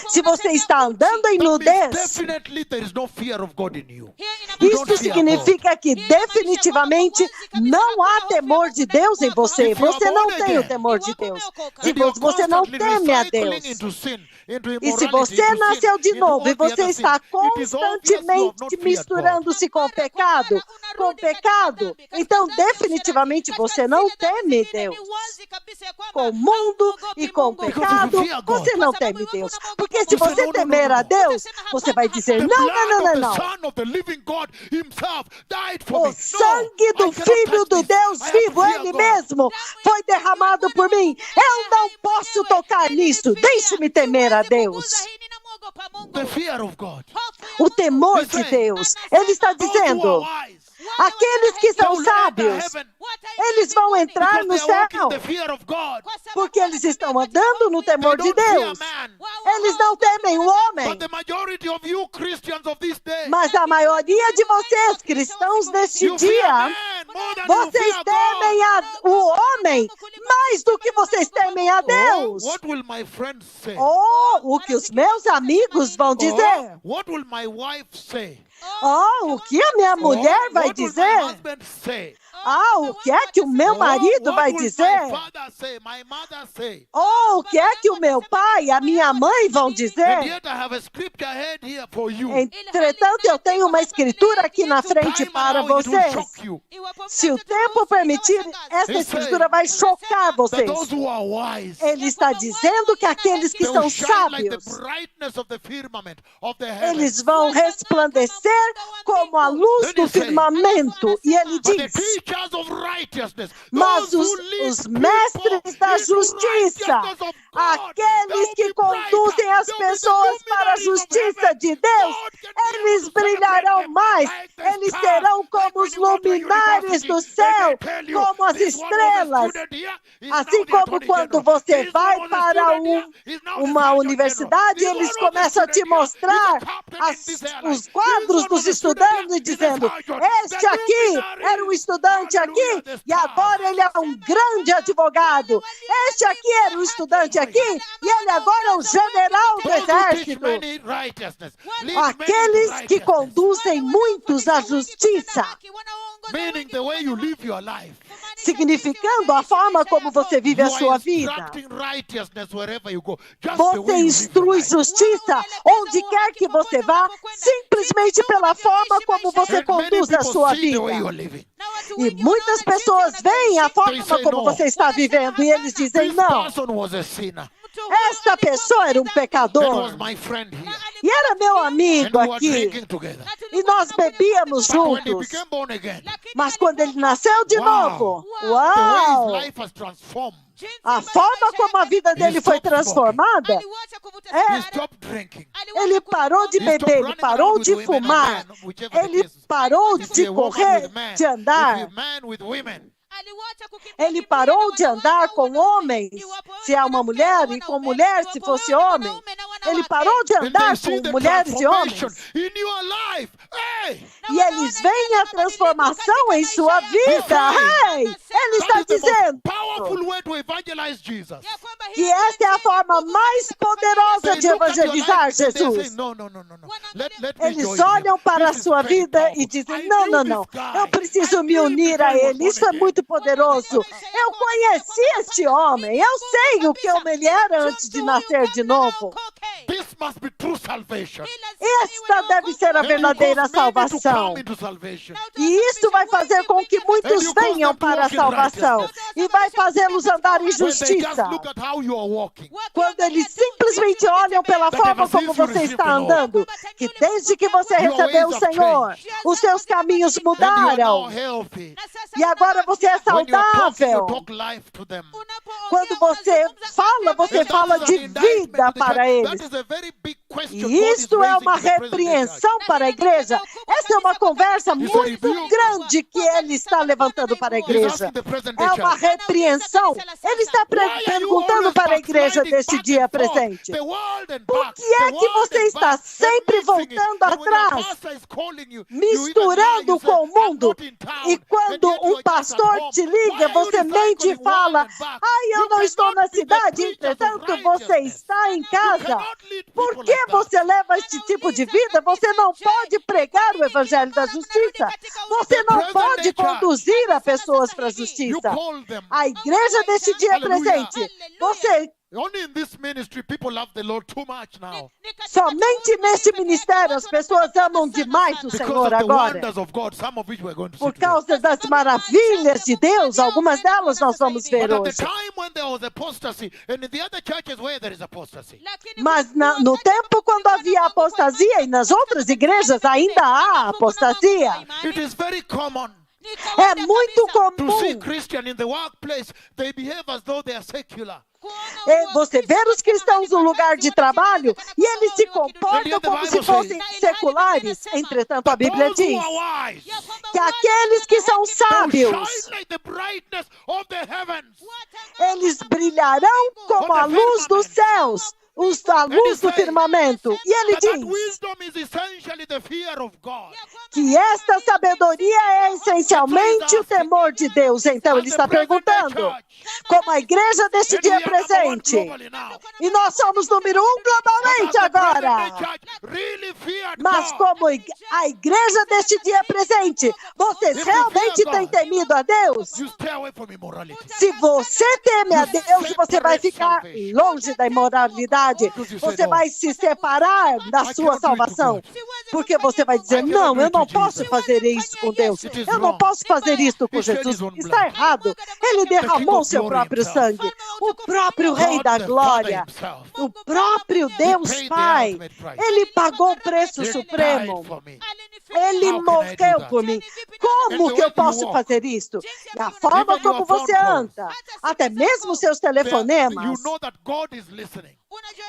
Se você está andando em that means nudez, definitely there is no fear of God in you. You don't isso fear significa que definitivamente não há temor de Deus em você. Você não tem o temor de Deus. Se And you're você não constantly teme a recycling Deus. into sin, into E se immorality, você into nasceu sin, de into novo e all the você other está sins, it is obvious you have constantemente not feared God. misturando-se com o pecado, então definitivamente você não teme Deus. Com o mundo e com o pecado, você não teme Deus. Porque se você temer a Deus, você vai dizer, The não, blood não, não, of não, the não. Son of the living God himself died for me. O sangue do No, I cannot Filho touch do this. Deus I have to vivo, fear Ele God. mesmo, foi derramado por mim. Eu não posso tocar nisso. Deixe-me temer a Deus. The fear of God. O temor de Deus. Ele está Those who dizendo, are wise, aqueles que they são will enter sábios, heaven eles vão entrar because no they are walking céu, in the fear of God. porque eles estão andando no temor They de don't fear Deus. man. Eles não temem o homem. But the majority of you Christians of this day, Mas a maioria de vocês, cristãos deste you fear dia, man more than you vocês fear temem God. o homem mais do que vocês temem a Oh, Deus. what will my friends say? Oh, o que os meus amigos vão dizer. Oh, what will my wife say? Oh, o que a minha mulher Oh, vai what will my dizer? husband say? Ah, o que é que o meu Oh, marido what vai will dizer? my father say? My mother say? Oh, o que é que o meu pai e a minha mãe vão And dizer? yet I have a scripture ahead here for you. Entretanto, eu tenho uma escritura aqui na frente Time para allow, it will vocês. shock you. Se o tempo permitir, essa escritura vai chocar That vocês. those who are wise, Ele está dizendo que aqueles que they são will shine like the sábios, brightness of the firmament of the heavens. eles vão resplandecer como a luz do firmamento. E ele But the diz, teachers of righteousness, mas those who lead os people mestres da into justiça, righteousness of God, aqueles que they'll be conduzem brighter. as They'll be the pessoas para a luminaries of justiça heaven. de Deus, God can be eles able to brilharão celebrate mais, them like the eles stars. serão Like como when os you go to a luminares university, do they céu, tell you, como as this one was a estrelas. student here, he's Assim now the como attorney quando general. você This vai one was a para student here, he's now the uma sergeant universidade, general. eles This one was a começam a te student here, he's the mostrar captain in this airline. os quadros This one dos was a student estudantes here, e dizendo, he's a sergeant. este The aqui luminaries. era um estudante aqui Hallelujah, the e agora ele é um grande advogado. Este aqui era um estudante aqui e ele agora é um general do Those who teach exército. many righteousness, lead many Aqueles to que righteousness. conduzem muitos à justiça, Meaning the way you live your life. significando a forma como você vive a You are sua vida. instructing righteousness wherever you go. Just the way Você you live your instrui life. justiça onde quer que você vá, simplesmente pela forma como você And many conduz a people sua see the way you vida. are living. E muitas pessoas veem a forma como você está vivendo e eles dizem, This não, person was a sinner. esta pessoa era um That pecador was my friend here. e era meu And amigo we were aqui drinking together. e nós bebíamos But when he juntos. became born again, Mas quando ele nasceu de Wow. novo, the way uau! his life has transformed. A forma como a vida dele foi transformada, He stopped drinking. ele parou de beber, ele parou de fumar, ele parou If de you're a woman correr, with men, de if andar, you're a man with women, ele parou de andar com homens, se é uma mulher, e com mulher, se fosse homem. Ele parou de And andar they see com the mulheres e transformation homens. in your life. Hey! E eles veem a transformação em sua vida. Ei, ele está That is the dizendo most powerful way to evangelize Jesus. que esta é a forma mais poderosa They de look at your evangelizar life and they say, Jesus. no. Let me Eles join olham him. para a This is sua very vida powerful. e dizem, I não, knew não, this não, guy. eu preciso I me knew unir this a guy was ele, born isso é again. muito poderoso. Eu conheci este homem, eu sei o que ele era antes de nascer de novo. This must be true salvation. Esta deve ser a And you verdadeira cause many to salvação. come into salvation. E isso vai fazer com que muitos venham para a salvação e vai fazê-los andar em When they just justiça. look at how you are walking. Quando eles simplesmente olham pela forma como você está andando, que desde que você recebeu o Senhor, os seus caminhos And you are now mudaram. healthy. E agora você é When you are talking, you saudável. talk life to them. Quando você And fala that is de an indictment vida to the para church. eles. That is a very big question E God is isto é raising uma to the present day church. repreensão para a igreja. Essa é uma conversa muito grande que ele está levantando para a He's igreja. asking the present day É uma church. repreensão. Ele está perguntando para a igreja desse dia presente. Por que é que você está sempre voltando atrás, misturando com o mundo? E quando um pastor te liga, você mente e fala, ai, eu não estou na cidade, entretanto você está em casa. Por que você leva este tipo de vida? Você não pode pregar o evangelho da justiça. Você não pode conduzir a pessoas para a justiça. A igreja deste dia presente, você Only in this ministry, people love the Lord too much now. somente neste ministério as pessoas amam demais o Because Senhor of the agora. wonders of God, some of which we're going to see Por today. causa das maravilhas de Deus, algumas delas nós vamos ver But at the hoje. time when there was apostasy, and in the other churches where there is apostasy, Mas no tempo quando havia apostasia e nas outras igrejas ainda há apostasia, it is very common é muito to see comum Christian in the workplace, they behave as though they are secular. você ver os cristãos no lugar de trabalho e eles se comportam como se fossem seculares. Entretanto, a Bíblia Those who diz are wise, que aqueles que são they sábios, will shine like the brightness of the heavens. eles brilharão como a luz dos céus, a luz do firmamento. E ele That diz wisdom is essentially the fear of God. que esta sabedoria é essencialmente o temor de Deus. Então ele está perguntando, como a igreja deste And dia we are number one presente, globally now. e nós somos número 1 globalmente But as the present day agora, church really feared mas God. como a igreja deste dia presente, vocês realmente têm temido a Deus? You stay away from immorality. Se você teme a Deus, você vai ficar longe da imoralidade. Você vai se separar da sua salvação. Porque você vai dizer, não, eu não posso fazer isso com Deus. Eu não posso fazer isso com Jesus. Está errado. Ele derramou seu próprio sangue. O próprio Rei da Glória. O próprio Deus Pai. Ele pagou o preço supremo. Ele morreu por mim. Como que eu posso fazer isso? Da forma como você anda, até mesmo seus You telefonemas, know that God is listening.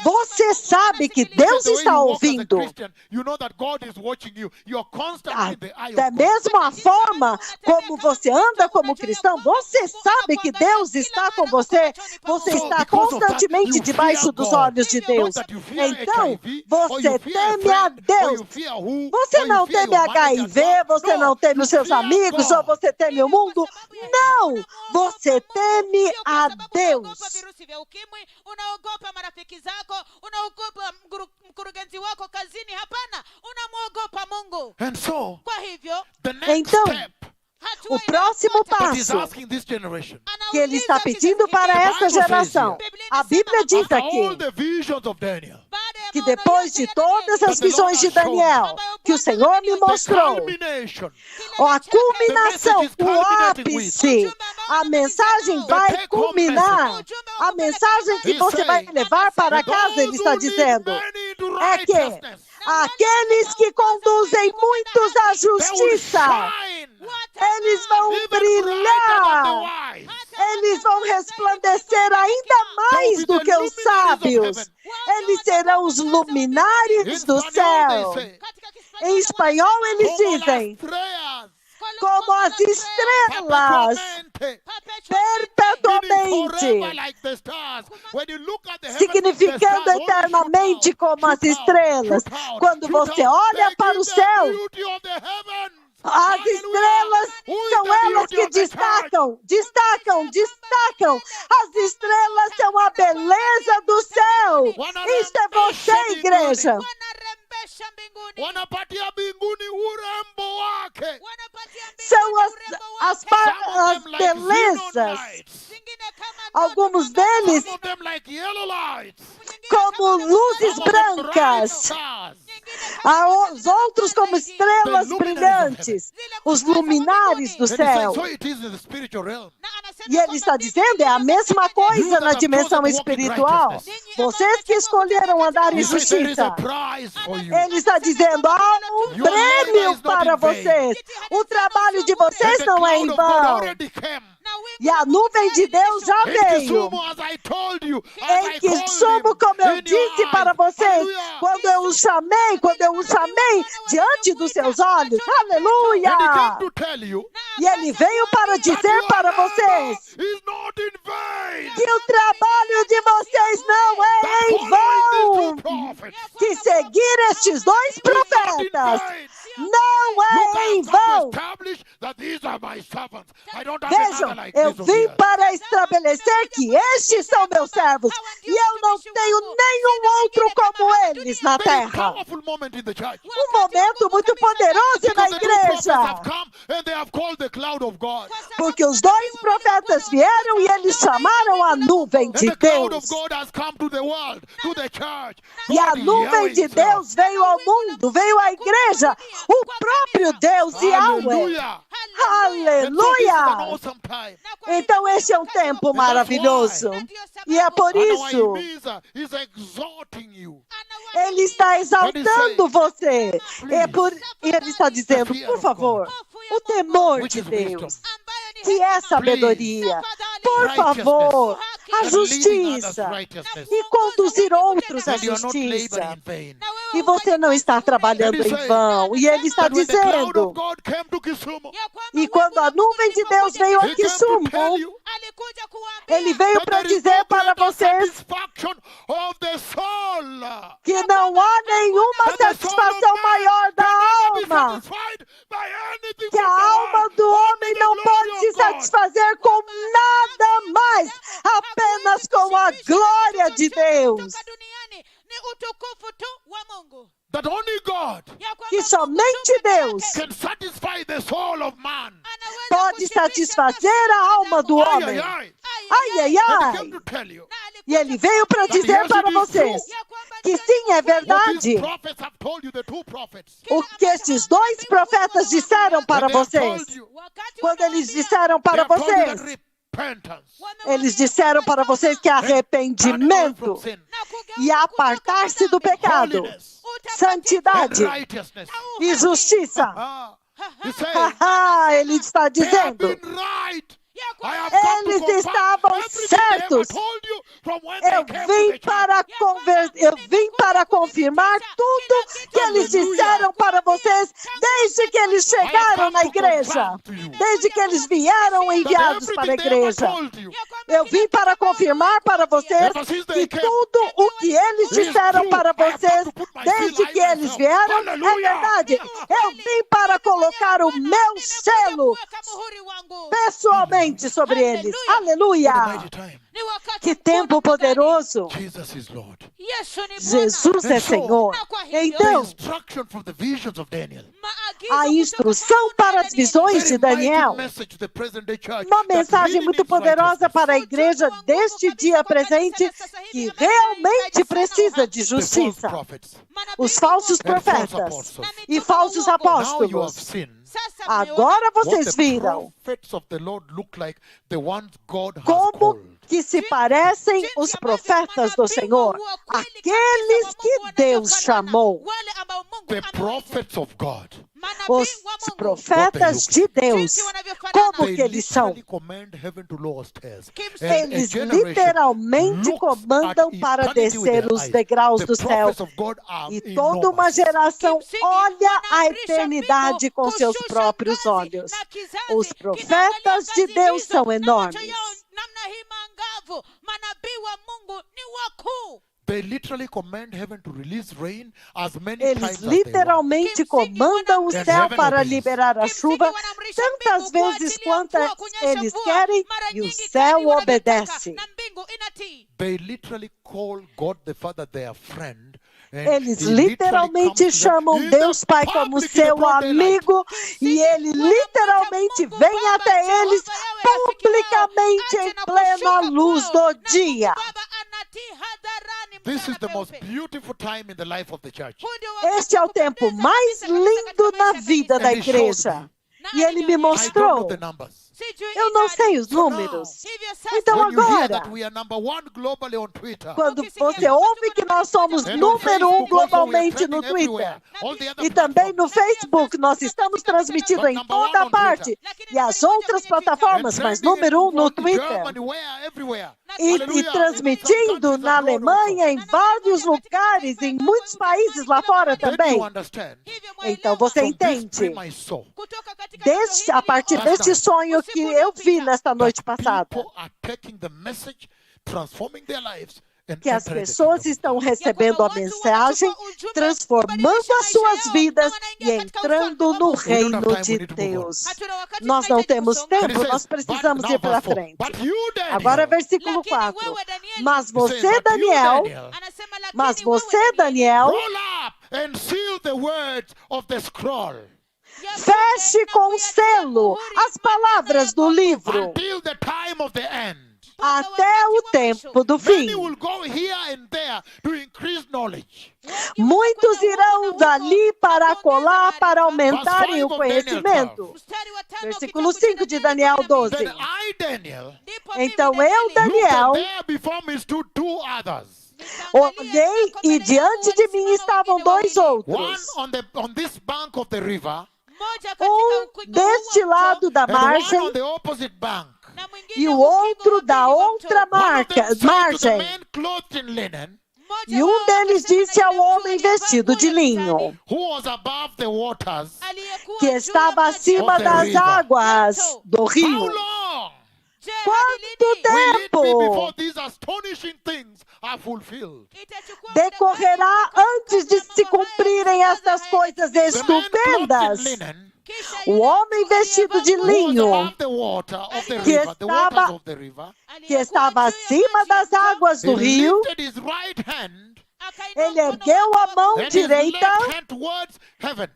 você sabe que Deus The way está you walk as a ouvindo. Christian, you know that God is watching you. You are constantly in the eye of Até God. mesmo a forma como você anda como cristão, você sabe que Deus está com você. Você está constantemente debaixo dos olhos de Deus. Então, você teme a Deus. Você não teme HIV, você não teme os seus amigos, ou você teme o mundo. Não! Você teme a Deus. virusi vya ukimwi, unaogopa marafiki zako, unaogopa mkurugenzi wako kazini. Hapana, unamwogopa Mungu. And so, Kwa hivyo the next Então, step o próximo that he's passo asking this generation, que ele está pedindo para essa geração, a Bíblia diz after all aqui the visions of Daniel, que depois de todas as visões de Daniel que o Senhor me the mostrou, culmination, a culminação, o ápice, a mensagem vai culminar. A mensagem que você vai levar para casa, ele está dizendo, é que aqueles que conduzem muitos à justiça, eles vão brilhar, eles vão resplandecer ainda mais do que os sábios. Eles serão os luminares do céu. Em espanhol, eles dizem, como as estrelas, perpetuamente, significando eternamente como as estrelas. Quando você olha para o céu, as estrelas são elas que destacam. As estrelas são a beleza do céu. Isso é você, igreja. São as belezas. Alguns deles como luzes brancas. Os outros como estrelas brilhantes. Os luminares do céu. E ele está dizendo, é a mesma coisa na dimensão espiritual. Vocês que escolheram andar em justiça. Ele está dizendo, há um prêmio para vocês. O trabalho de vocês não é em vão. E a nuvem de Deus já veio. Em Kisumu, como eu disse para vocês, quando eu o chamei diante dos seus olhos, aleluia! E ele veio para dizer para vocês que o trabalho de vocês não é em vão, que seguir estes dois profetas não é em vão. Vejam, eu vim para estabelecer que estes são meus servos e eu não tenho nenhum outro como eles na terra. Um momento muito poderoso na igreja. Porque os dois profetas vieram e eles chamaram a nuvem de Deus. E a nuvem de Deus veio ao mundo, veio à igreja. O próprio Deus e Yahweh. Aleluia! Então este é um tempo maravilhoso. E é por isso ele está exaltando você. E ele está dizendo, por favor, o temor de Deus, que é sabedoria. Por favor, a justiça e conduzir outros à justiça. E você não está trabalhando em vão. E ele está dizendo, e quando a nuvem de Deus veio a Kisumu, ele veio para dizer para vocês que não há nenhuma satisfação maior da alma, que a alma do homem não pode se satisfazer com nada mais, apenas com a glória de Deus. Que somente Deus pode satisfazer a alma do homem. E ele veio para dizer para vocês que sim, é verdade. O que esses dois profetas disseram para vocês. Quando eles disseram para vocês, eles disseram para vocês que arrependimento e apartar-se do pecado, santidade e justiça. Ele está dizendo, eles estavam certos. Eu vim para confirmar tudo que eles disseram para vocês desde que eles chegaram na igreja, desde que eles vieram enviados para a igreja. Eu vim para confirmar para vocês que tudo o que eles disseram para vocês desde que eles vieram é verdade. Eu vim para colocar o meu selo pessoalmente sobre eles. Aleluia! Que tempo poderoso! Jesus é Senhor. Então, a instrução para as visões de Daniel, uma mensagem muito poderosa para a igreja deste dia presente, que realmente precisa de justiça. Os falsos profetas e falsos apóstolos. Agora vocês viram como que se parecem os profetas do Senhor, aqueles que Deus chamou. Os profetas de Deus, como que eles são? Eles literalmente comandam para descer os degraus do céu. E toda uma geração olha a eternidade com seus próprios olhos. Os profetas de Deus são enormes. mwovu. Manabii wa Mungu ni wakuu. They literally command heaven to release rain as many Eles times as they want. literalmente comandam o céu para liberar a chuva tantas vezes quantas eles querem e o céu obedece. Na mbingu inatii. They literally call God the Father their friend. And Eles he literally literalmente comes to them chamam in the Deus Pai como public in the seu broad daylight. amigo e ele literalmente vem até eles publicamente em plena luz do dia. Baba anatii hadharani This is mchana the most peupe. beautiful time in the life of the church. Huu ndio wakati Este é wa o tempo kupendeza mais kabisa kabisa lindo katika na maisha ya vida kanisa. da And he showed igreja. me. E ele me I don't know mostrou. the numbers. Sijui Eu não idadi. sei os So now, números. Hivyo sasa, Então When you hear agora, that we are number one globally on Twitter, quando você ouve que nós somos and on número Facebook um also we are globalmente no trending everywhere. Twitter, All the other e também no platforms. Facebook, nós estamos transmitindo em toda parte, e as outras And plataformas, mas trending número um no in Twitter. Germany, where, everywhere. E Hallelujah. transmitindo na Alemanha, em vários lugares, em muitos países lá fora Then também. you understand. hivyo Então mwelewa, você From this entende. dream I saw, kutoka katika ndoto hili A partir niliona, deste sonho que eu vi nesta noite that passada, people are taking the message, transforming their lives, and que as entering the pessoas kingdom. estão recebendo a mensagem, transformando as suas vidas e entrando no reino de Deus. Nós não temos And he tempo, says, nós precisamos but ir now para verse 4, frente. But you, Daniel, Agora, versículo Lakini 4. wewe, Danieli, Mas he says, você, but you, Daniel, Daniel, anasema, lakini mas wewe, você, Danieli, Daniel, roll up and seal the words of the scroll feche com selo as palavras do livro until the time of the end. até o tempo do Many fim. will go here and there to increase knowledge. Muitos irão dali para colar para aumentarem o conhecimento. Mstari wa 5, Versículo kitabu cha 5 de Daniel 12. Then I, Daniel, Ndipo mimi, Então eu, Danieli, looked, Daniel, and there before me stood two others. olhei e diante de mim estavam dois One outros. on this bank of the river, mmoja katika ukingo Deste wa mto, lado da and one margem on the opposite bank. na mwingine e o ukingo outro wa da pili wa outra mto. One of them said to the margem. man clothed in linen, Mmoja E wao um deles akasema disse ao na yule mtu homem aliyevaa vestido de nguo ya linho, kitani, who was above the waters, aliyekuwa que juu ya estava maji, acima of the das river. águas do how rio. long Je, Quanto hadi lini? will it be before tempo these astonishing things are fulfilled? Itachukua muda decorrerá gani antes de se cumprirem estas coisas The man clothed estupendas? in linen, Kisha O yule homem mtu vestido de who was linho, above the water of the que river, the waters estava- of the river, que estava acima das águas he do rio, lifted his right hand ele ergueu a mão and his direita left hand towards heaven,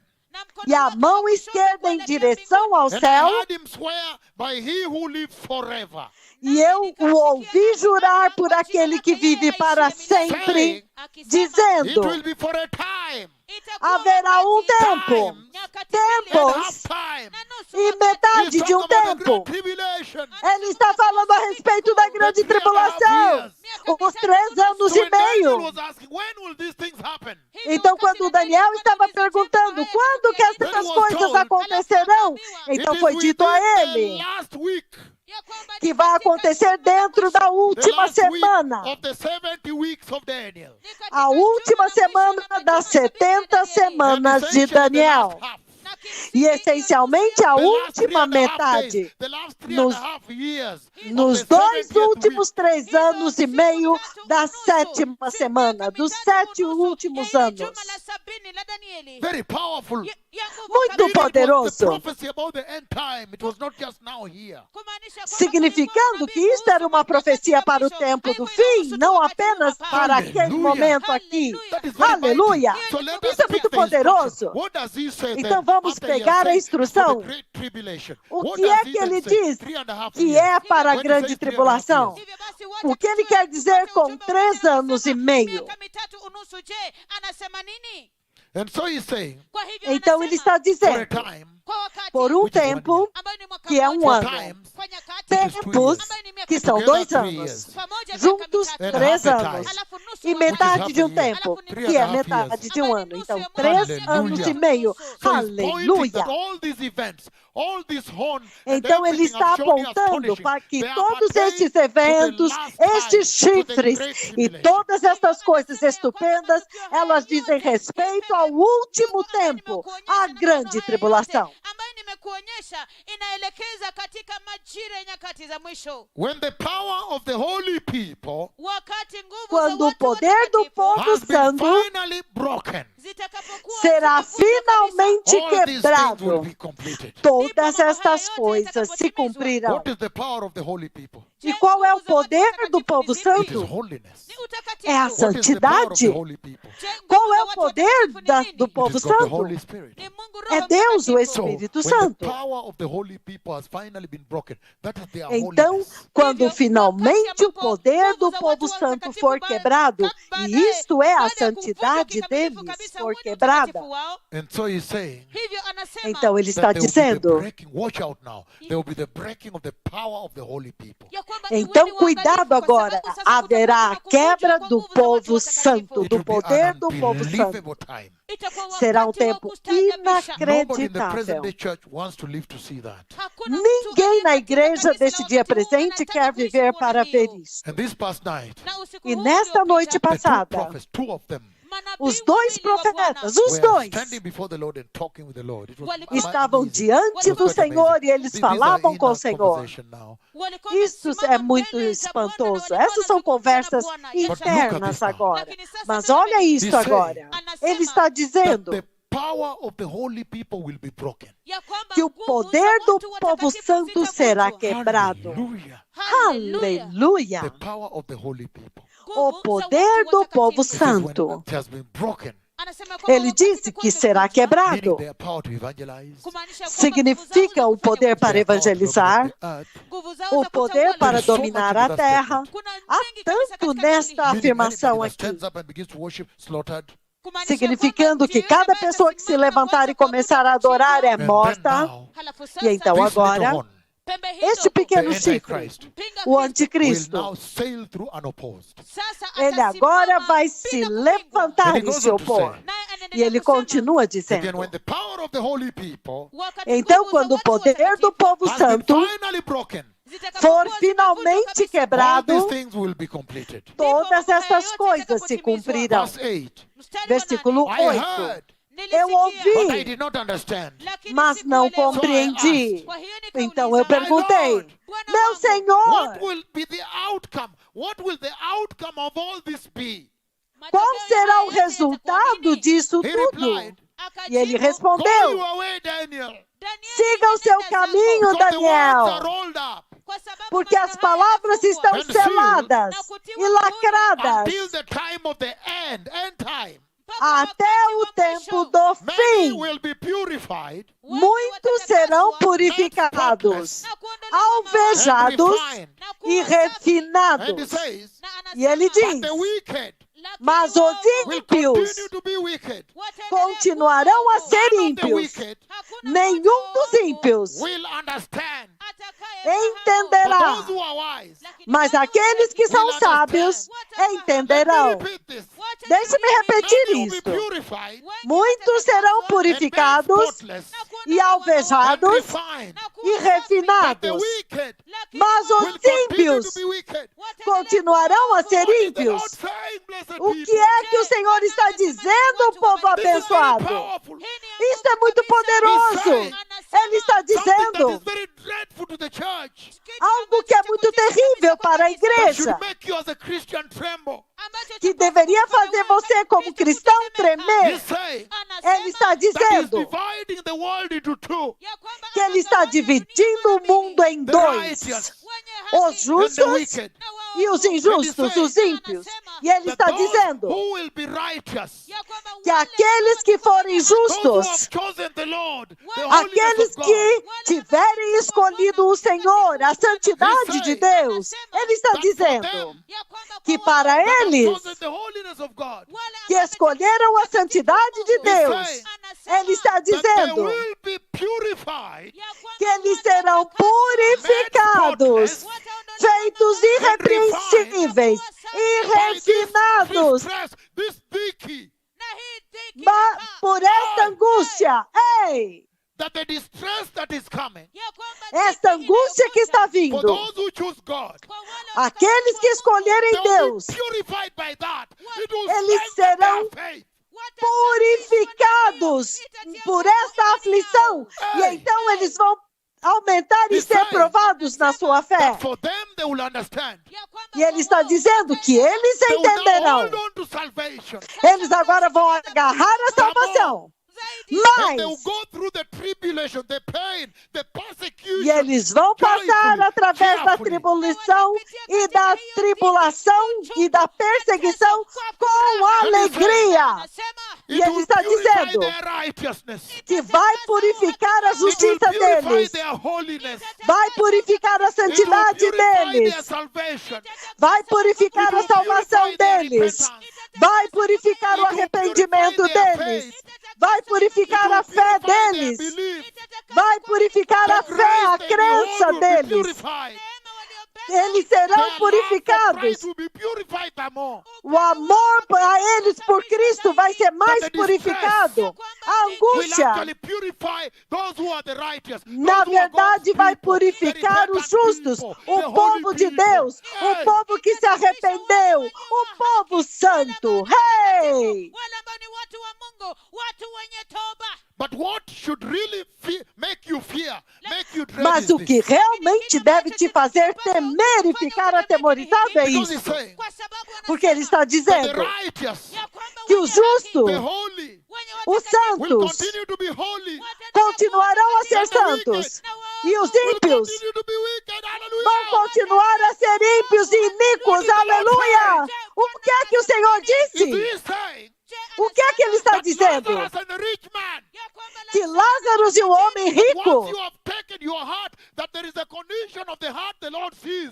e a mão esquerda em direção ao and I céu, heard him swear by he who lives forever, e eu o ouvi jurar por aquele que vive para sempre, it dizendo: will be for a time, haverá tempo, and half tempos time. e metade He's de talking about the tempo. great tribulation. Ele está falando a respeito da grande tribulação, os 3 anos So e when Daniel meio. was asking, when will these things happen? Então, quando Daniel estava perguntando quando que essas coisas acontecerão, então foi dito a ele last week, que vai acontecer dentro da the última last week semana, of the 70 weeks of Daniel. a última semana das 70 semanas de And essentially the Daniel. last half, E essencialmente a the last última 3.5 metade, days, the last nos- 3.5 years of nos the 2 70th últimos week. 3 anos e meio da 7ª semana, dos 7 últimos anos. Very powerful. Muito Meaning it was the poderoso, prophecy about the end time. It was not just now here. significando que isto era uma profecia para o tempo do fim, não apenas para aquele Aleluia. momento aqui. That is very Aleluia! mighty. So let us Isso é pick muito the instruction. poderoso. What does he say Então then vamos after he has pegar a said instrução. for the great tribulation? O What que does é he que then ele say? diz 3.5 que years. é para a When he grande says 3.5 tribulação? years, O que ele quer dizer com 3 anos e meio? and so he's saying, Então ele está for a dizendo, time, por um which is 1 tempo, year. que é um For ano, times, tempos, que são 2 anos, juntos 3 anos, e metade de um tempo, que é metade de um ano. Então, 3 anos e meio. So he's pointing Aleluia! that all these events, all this horn, and Então ele everything está are showing apontando astonishing. para que They are todos pertaining estes to the eventos, last time, estes to the chifres great e tribulation. todas estas coisas estupendas, elas dizem respeito ao último tempo, à grande tribulação. kuonyesha inaelekeza katika majira ya nyakati za mwisho, when the power of the holy people wakati nguvu za Quando o watu poder do watakatifu povo has been santo finally broken, zitakapokuwa será zimevunjwa kabisa, finalmente all these things will quebrado. be completed. Todas estas coisas se cumprirão. What is the power of the holy people? E qual é o poder do povo It is santo? holiness. ni utakatifu. É a What is the power of santidade. the holy people? Je, nguvu Qual za é o watu poder watakatifu ni nini? do It povo is God, the santo? Holy Spirit. Ni Mungu Roho É Deus, o Mtakatifu. So, Espírito when the Santo. power of the holy people has finally been broken, that is their Então, holiness. quando finalmente o poder do povo santo for quebrado, e isto é a santidade deles, for quebrada, And so he's saying hivyo anasema então ele está that there will be the dizendo, breaking. Watch out now. There will be the breaking of the power of the holy people. ya kwamba então iweni cuidado waangalifu, kwa agora, sababu sasa haverá a kutakuwa na quebra kuvunjwa do kwa nguvu za watu povo watakatifu. santo, It do will be poder an do povo santo. unbelievable time. Itakuwa wakati Será wa tempo kustaajabisha. Nobody in the inacreditável. present day church wants to live to see that. Hakuna mtu aliye Ninguém na katika igreja kanisa desse la dia wakati huu presente anataka quer kuishi viver kuona para hiyo. ver isto. And this past night, Na usiku E huu nesta uliopita, noite the two passada, prophets, two of them, manabii os dois wawili wa Bwana profetas, os were dois, standing before the Lord and talking with the Lord. It was Walikuwa estavam amazing. diante It do was quite Senhor amazing. e eles These are falavam com o in-house Senhor. conversation now. walikuwa Isso wamesimama é muito mbele za Bwana na espantoso. walikuwa Essas são wanazungumza na conversas Bwana. But look at internas this now. agora. Lakini sasa Mas tazama olha hivi. isso He's saying agora. Anasema Ele está That dizendo the power of the holy people will be broken. ya kwamba que o nguvu poder za do watu povo watakatifu santo será zitavunjwa. quebrado. Hallelujah. Haleluya. Aleluia! The power of the holy people. O Nguvu za poder watu do povo watakatifu. It says when santo. it has been broken, Anasema kwamba Ele wakati disse itakuwa que será imevunjwa, quebrado. meaning their power to evangelize, kumaanisha kwamba Significa o poder para their power to evangelizar, dominate the earth. nguvu zao o za poder kutawala. para There's so much dominar in a that terra. statement. Kuna Há mengi kabisa tanto katika nesta kauli hii. afirmação Meaning aqui, anybody that stands up and begins to worship slaughtered. Kumaanisha significando kwamba que mtu cada yeyote pessoa que se ambaye levantar e atasimama na começar a kuanza adorar é And then morta. now, Halafu E sasa, então this little agora, horn, pembe hii este ndogo, pequeno the ciclo, Antichrist, mpinga o Kristo, will anticristo, now sail through unopposed. sasa ele atasimama agora vai se bila kupingwa. levantar And he e goes se on to opor. say, Naye E anaendelea ele kusema, continua Again, dizendo, when the power of the holy people wakati então nguvu za quando o watu poder do watakatifu povo has been santo finally broken, zitakapokuwa for zimevunjwa finalmente kabisa, all quebrado, these things will be completed. todas essas coisas se cumprirão. Verse 8. mstari wa Versículo nane, I 8. heard, Eu nilisikia, but I ouvi, did not understand. lakini mas não sikuelewa. compreendi. Kwa hiyo Então nikauliza, eu perguntei, Bwana meu wangu, What Senhor, will be the outcome? What will the outcome of all this be? qual matokeo será haya o yote yatakuwa resultado nini? disso He tudo? replied, E ele Akajibu, Go respondeu, your way, Daniel. Danieli, siga o seu nenda zako, caminho, Because the words are Daniel, rolled up kwa sababu porque as maneno haya palavras yamefungwa estão And sealed. seladas e lacradas until the time of the end time. mpaka até wakati o wa tempo mwisho. do Many fim. will be purified, Wengi Muitos serão watatakaswa purificados, na kuondolewa and alvejados refined. na e kuwa safi. And he refinados. says, Na E ele anasema, diz, but the wicked lakini mas os waovu will ímpios continue to be wicked. wataendelea continuarão kuwa a waovu. ser None of the ímpios. wicked Hakuna Nenhum mmoja dos waovu ímpios will understand. atakayefahamu. But entenderá. those who are wise, Lakini Mas wale aqueles que são will sábios let entenderão. me repeat this. wote Deixe-me ni repetir Many will be isto. purified wengi Muitos serão watatakaswa and made purificados spotless na e kuondolewa and alvejados refined. na kuwa e safi. But the refinados. wicked Lakini Mas os waovu will continue ímpios to be wicked. wataendelea continuarão kuwa a ser waovu. What is the Lord ímpios. saying, blessed O people? que é que o Senhor está dizendo, povo This is very abençoado? powerful. Hii ni Isto é muito poderoso. Ele está Something that dizendo is very dreadful to the church. algo que é muito terrível para a That igreja, should make you as a Christian tremble. que deveria fazer você, como cristão, tremer. He's saying Ele está that he's dizendo dividing the world into two. que ele está dividindo o mundo em The dois: righteous os and the justos wicked. e os injustos, os ímpios. E ele That está those dizendo who will be righteous, que aqueles que forem those who justos, have chosen the Lord, the holiness aqueles of God, que tiverem escolhido o Senhor, a santidade de Deus, ele está dizendo que para that have eles chosen the holiness of God, que escolheram a santidade de Deus, ele está that they dizendo will be purified, que eles serão purificados, feitos irrepreensíveis e by this refinados distress, this dicky, por esta angústia. Ei, that the distress that is coming esta angústia que está for vindo, those who choose God, aqueles que escolherem they will Deus, be purified by that. It will Eles strengthen serão their faith. purificados por esta aflição. E então eles vão aumentar e ser provados na sua fé. That for them they will understand. E ele está dizendo que eles They will now entenderão. hold on to salvation. Eles agora vão agarrar a salvação. And they will Mas, go through the tribulation, the pain, the persecution. e eles vão passar através da tribulação e da tribulação e da perseguição com alegria. E It ele will está purify dizendo their righteousness. que vai purificar a It will justiça purify deles, their holiness. vai purificar a It will santidade purify their deles, salvation. vai purificar a salvação deles, vai purificar o arrependimento deles, vai purificar a fé deles, vai purificar a fé, a crença deles. Eles serão purificados. O amor a eles por Cristo vai ser mais purificado. A angústia, na verdade, vai purificar os justos, o povo de Deus, o povo que se arrependeu, o povo santo. Hey! But what should really make you fear, make you dread Mas is o que this. realmente deve te fazer temer e ficar atemorizado é Because isso. he's saying Porque ele está that the dizendo righteous, que o justo, the holy, os will santos, continue to be holy, continuarão a ser santos. E os will ímpios continue to be wicked. vão Hallelujah. continuar a ser ímpios e iníquos. Aleluia! O que é que o Senhor Is disse? he saying O que é que ele está that dizendo? Lazarus and the rich man, Que Lázaro e o homem rico, once you have taken your heart, that there is a condition of the heart the Lord sees.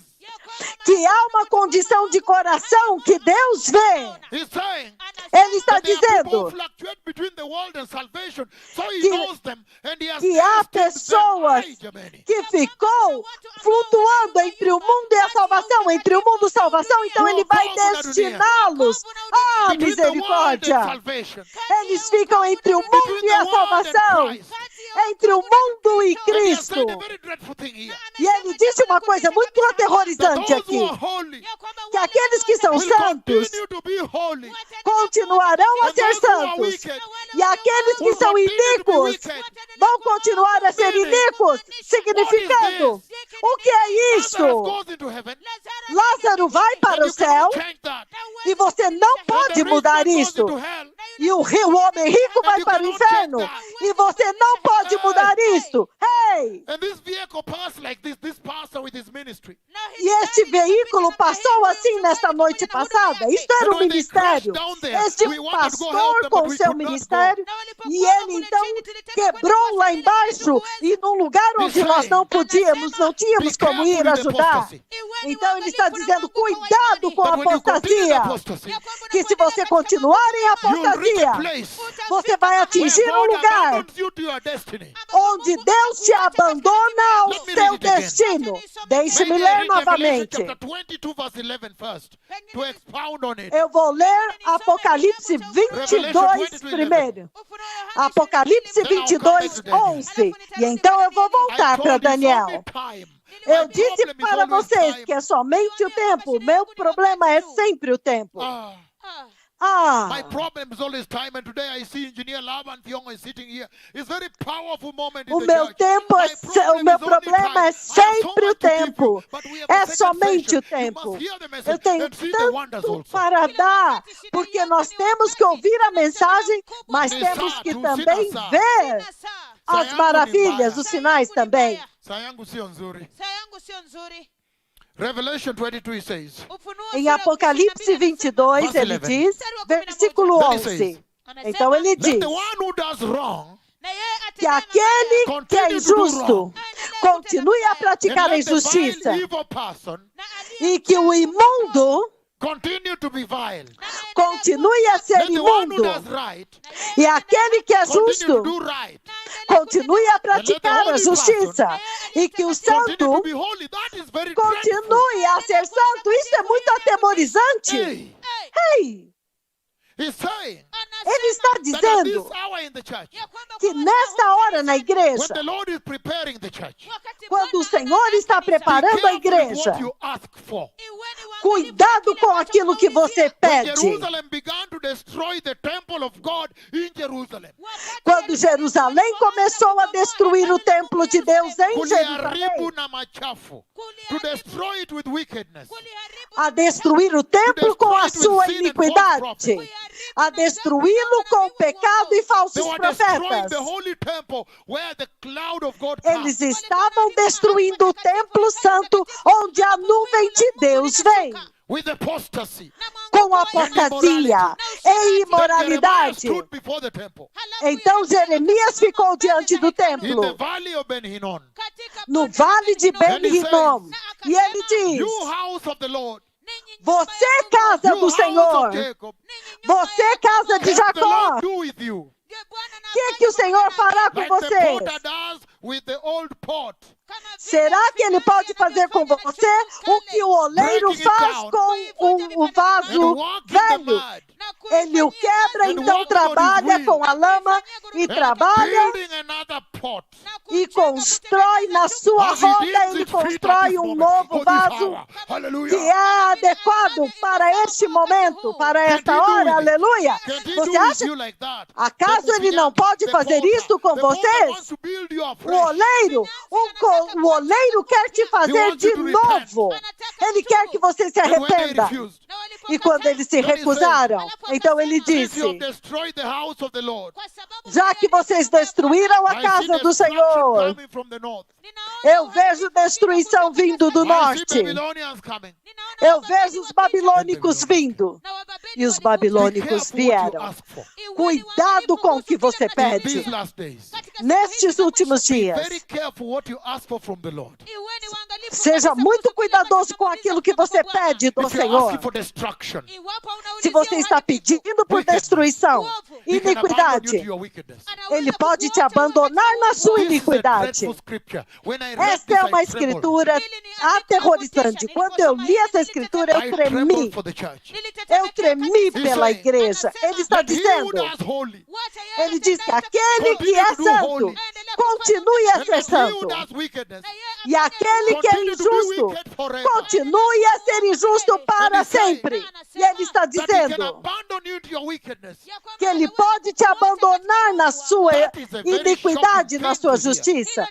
que há uma condição de coração que Deus vê. He's saying Ele está that there are people who dizendo fluctuate between the world and salvation. So he que- knows them and he has que há tested them. pessoas Ai, Jamani. que ficou flutuando entre o mundo e a salvação, entre o mundo e a salvação, então ele vai destiná-los à Between the world and misericórdia. salvation. Eles ficam entre o mundo e a salvação, entre o mundo e And he has Cristo. said a very dreadful thing here. E ele disse uma coisa muito That aterrorizante those aqui, who are holy que aqueles que são will santos continue to be holy. continuarão a And ser those who are santos, wicked e aqueles que will são continue to be iníquos wicked. vão continuar a ser iníquos, significando, o que é Lazarus isso? goes into heaven. Lázaro vai And para o you céu cannot change that. e você não And pode the rich mudar man goes isso. into hell. E o homem rico vai para o inferno e você não pode mudar isso. Hey! And this vehicle passed like this pastor with his ministry. E este veículo passou assim nesta noite passada. Isto era um ministério. Este pastor com seu ministério. E ele então quebrou lá embaixo. E num lugar onde nós não podíamos, não tínhamos como ir ajudar. Então ele está dizendo, cuidado com a But when you continue in apostasia. apostasy, Que se você continuar em you'll reach a apostasia, place você vai where atingir um God lugar abandons you to your destiny. onde Deus te abandona ao seu destino. Deixe-me Maybe I ler read Revelation novamente. chapter 22 verse 11 first to expound on it. Eu vou ler Apocalipse 22 primeiro. Apocalipse 22, 11. E então eu vou I voltar para told you it's Daniel. only time. Eu My disse problem is para always vocês time. que é somente o tempo. O meu problema é sempre o tempo. My Ah, problem is always time, and today I see Engineer Laban Thiong'o is sitting here. It's a very powerful moment in o the meu church. tempo My o problem meu is only problema time. é I have so sempre o much to give tempo. you, but we have a É second somente o session. You tempo. must hear the Eu message tenho and see the wonders tanto also. para dar, porque nós temos que ouvir a mensagem, mas temos que também ver as maravilhas, os sinais também. Saa yangu sio nzuri. Saa yangu sio nzuri. Revelation 22 says, Ufunuo Em sura Apocalipse 22, ele diz, versículo 11. Então ele let diz the one who does wrong na yeye que atenda aquele mabaya, que é injusto continue a and praticar a let the injustiça vile evil person na aliye e que o imundo continue to be vile. continue a ser Let the one who imundo does right e aquele que é continue to justo do right. continue a praticar a justiça e que o Continue to santo be holy. That is very dreadful. continue a ser santo. Isso é muito atemorizante. Hey, Ei, he's saying ele está that at this dizendo hour in the church, que nesta hora na when igreja, the Lord is preparing the church, quando o Senhor está be preparando a careful with igreja, what you ask for. Cuidado com aquilo que você When pede. Jerusalem began to destroy the temple of God in Jerusalem, Quando Jerusalém começou a destruir o templo de Deus em Jerusalém, kuliharibu na machafu, to destroy it with wickedness, a destruir o templo com a sua iniquidade, a destruí-lo com o pecado e they falsos were destroying profetas. the holy temple where the cloud of God comes. Eles estavam destruindo o templo santo onde a nuvem de Deus vem, With apostasy. com apostasia e Then Jeremiah imoralidade. stood before the temple Então Jeremias ficou diante do in the templo, valley of Ben Hinnom. no vale de Ben-Hinnom, e ele diz: You house of the Lord, você, casa you do house Senhor, of Jacob, você, casa de what the Jacó, Lord do with you? o que o Senhor fará com Like the vocês? potter does with the old pot. Será que ele pode fazer com você o que o oleiro faz com o vaso And walk in the velho? mud. Ele o quebra, então trabalha com a lama e trabalha Building another pot. e constrói na sua As he roda, did ele it fit at constrói this um moment, novo for this vaso hour. Hallelujah. que é adequado para este momento, para esta hora, aleluia. Can't he Você do with acha, you like that? acaso ele não pode fazer isto com The potter vocês? wants to build you O afresh. oleiro, o oleiro quer te fazer de novo. Ele quer que você se And when they arrependa. refused, E quando eles se recusaram, então ele since you disse: have destroyed the house of the Lord, já que vocês destruíram a I see casa do destruction Senhor, coming from the north. eu vejo destruição vindo do I see norte. Babylonians coming. Eu vejo os babilônicos vindo. E os Be babilônicos careful what you vieram. ask for. Cuidado com o que você In pede. these last days, Nestes últimos be dias, very careful what you ask for from the Lord. seja muito cuidadoso com aquilo que você pede do If you're Senhor. asking for destruction, Se você está pedindo por destruição, He can abandon you to iniquidade, your wickedness. ele pode te abandonar na sua This is a iniquidade. dreadful scripture. When I read Esta this, é uma I trembled. escritura aterrorizante. Quando eu li essa escritura, eu I trembled tremi. for the church. Eu tremi He's pela saying, igreja. Ele está That he who dizendo, does holy, ele diz que aquele que é santo, continue a and ser that he who santo. does wickedness, E aquele que é continue to be injusto, wicked forever. continue a ser injusto para sempre. E ele está That he can dizendo abandon you to your wickedness. que ele pode te abandonar na sua That is a very iniquidade, shocking na thing sua to hear. justiça.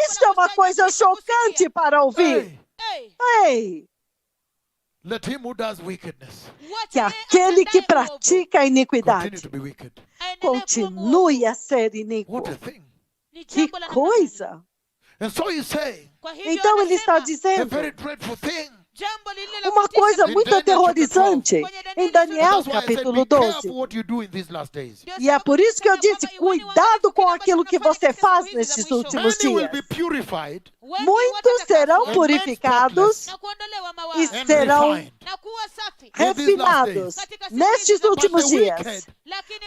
Isso é uma coisa chocante para ouvir. Hey, Ei, let him who does wickedness que aquele que pratica a continue iniquidade to be wicked. continue a ser iníquo. What a thing. Que coisa! And so he's saying, Então ele está a dizendo very dreadful thing. uma coisa muito aterrorizante em Daniel That's why I said, capítulo be careful 12. what you do in these last days. E é por isso que eu disse, cuidado com aquilo que você faz nesses últimos Many will dias. be purified Muitos serão purificados e and serão refined. refinados nestes But últimos the dias. wicked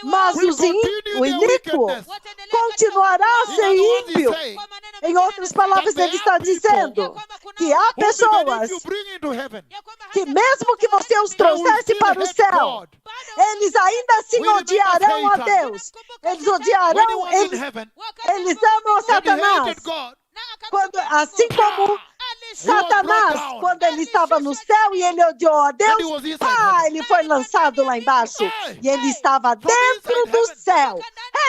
Mas will o continue their iníquo wickedness. continuará a In ser other words, he's ímpio. saying, Em outras palavras, ele está dizendo que há whom even pessoas if you bring into heaven, que mesmo que você os they will trouxesse still para o hate céu, God. eles ainda assim We remember odiarão a Satan. Deus. Eles When he odiarão, was in eles heaven, amam a and he Satanás. hated God, Quando, assim como Satanás, quando ele estava no céu e ele odiou a Deus, ele foi lançado lá embaixo. E ele estava dentro do céu.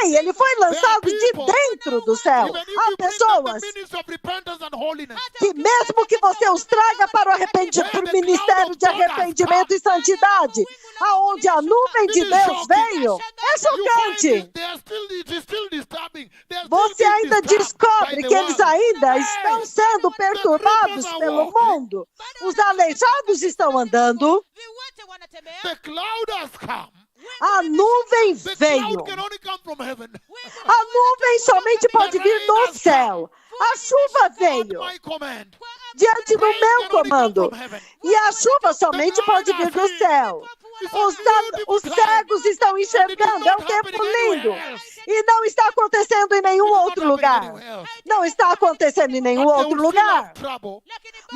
Ele foi lançado de dentro do céu. even if Há you bring them pessoas the ministry of repentance and holiness, que mesmo que você os traga para o ministério de arrependimento e santidade, aonde a nuvem de Deus veio, é you find chocante. it is still disturbing. They are still Você being ainda disturbed descobre by the que eles world. ainda estão sendo perturbados pelo mundo. Os aleijados estão andando, The cloud has come. a nuvem The veio. cloud can only come from heaven. A nuvem somente pode vir do céu. A chuva veio My command. diante do meu comando. E a chuva somente pode vir do céu. Os cegos estão enxergando. É um tempo lindo. E não está acontecendo em nenhum outro lugar. Não está acontecendo em nenhum But they outro will still lugar. have trouble.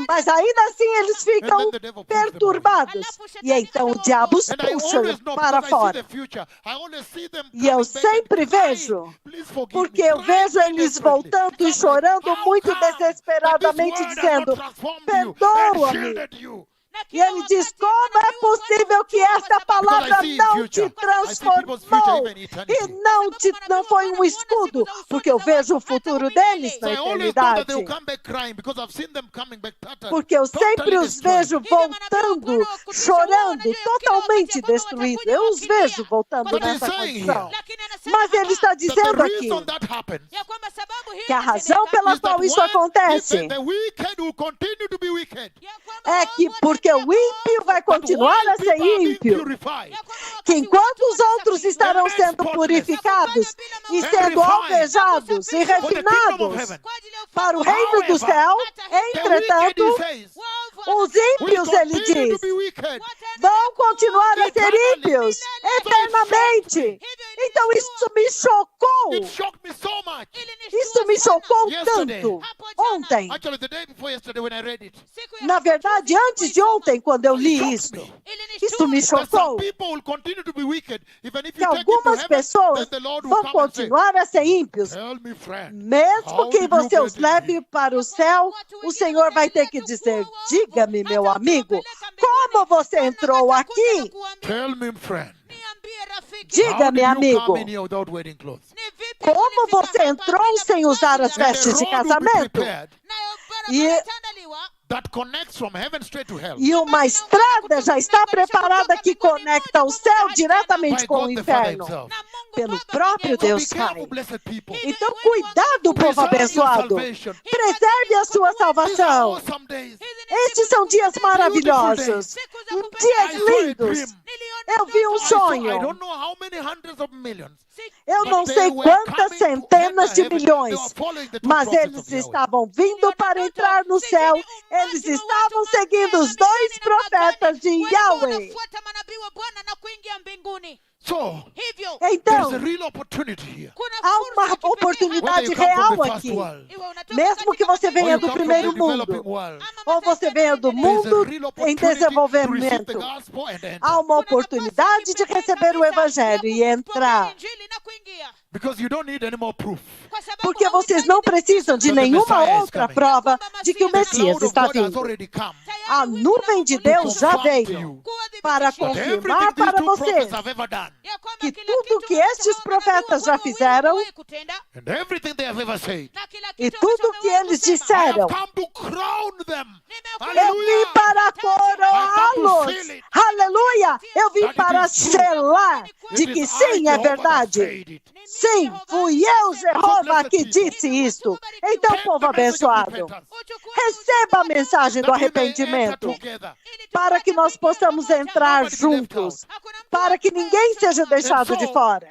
Mas ainda assim eles ficam perturbados. E então o diabo os And I puxa always know, para because I see fora. the future. I always see them E eu coming back sempre and crying, vejo, "Please forgive porque me." eu vejo Crying eles desperately. voltando e chorando How muito come that desesperadamente, this word has dizendo: not transformed you and perdoa-me. shielded you? E ele diz, como é possível que esta palavra não te transformou e não foi um escudo? Porque eu vejo o futuro deles na eternidade. Porque eu sempre os vejo voltando, chorando, totalmente destruídos. Eu os vejo voltando nessa condição. Mas ele está dizendo aqui que a razão pela qual isso acontece é que porque o ímpio vai continuar a ser ímpio, que enquanto os outros estarão sendo purificados e sendo alvejados e refinados para o reino do céu, entretanto, os ímpios, ele diz, vão continuar a ser ímpios eternamente. Então isso me chocou. Isso me chocou tanto ontem. Na verdade, antes de ontem, quando eu li isso me chocou. Que algumas pessoas vão continuar a ser ímpios. Mesmo que você os leve para o céu, o Senhor vai ter que dizer, diga-me, meu amigo, como você entrou aqui? Diga-me, amigo, como você entrou sem usar as vestes de casamento? E uma estrada já está preparada que conecta o céu diretamente com o inferno, pelo próprio Deus Pai. Então, cuidado, povo abençoado. Preserve a sua salvação. Estes são dias maravilhosos, dias lindos. Eu vi um sonho. Eu não sei quantas centenas de milhões, mas eles estavam vindo para entrar no céu. Eles estavam seguindo os 2 profetas de Yahweh. Então, há uma oportunidade real aqui. Mesmo que você venha do primeiro mundo, ou você venha do mundo em desenvolvimento, há uma oportunidade de receber o Evangelho e entrar. Porque vocês não precisam de nenhuma outra prova de que o Messias está vindo. A nuvem de Deus já veio para confirmar para vocês que tudo que estes profetas já fizeram e tudo que eles disseram, eu vim para coroá-los. Aleluia! Eu vim para selar de que sim, é verdade. Sim, fui eu, Jeová, que disse isto. Então, povo abençoado, receba a mensagem do arrependimento para que nós possamos entrar juntos, para que ninguém seja deixado de fora.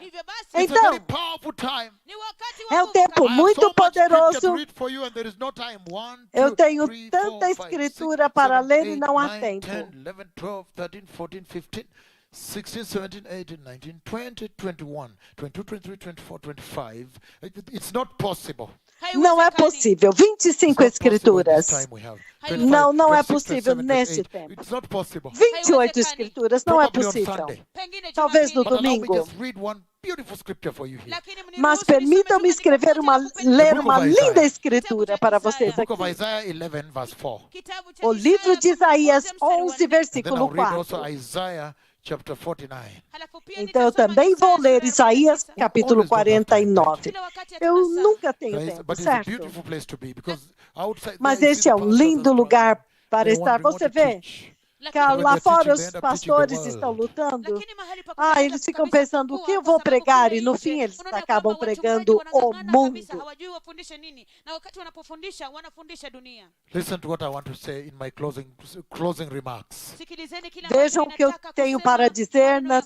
Então, é um tempo muito poderoso. Eu tenho tanta escritura para ler e não há tempo. 16, 17, 18, 19, 20, 21, 22, 23, 24, 25. It's not possible. Não é possível. 25 escrituras. Não é possível neste tempo. 28 escrituras não é possível. Talvez no domingo. Mas permitam-me ler uma linda escritura para vocês aqui. O livro de Isaías 11, versículo 4. Então eu também vou ler Isaías capítulo 49. Eu nunca tenho tempo, certo? Mas este é um lindo lugar para estar. Você vê que lá fora os pastores estão lutando. Eles ficam pensando, o que eu vou pregar? E no fim eles acabam pregando o mundo. Listen to what I want to say in my closing remarks. Vejam o que eu tenho para dizer na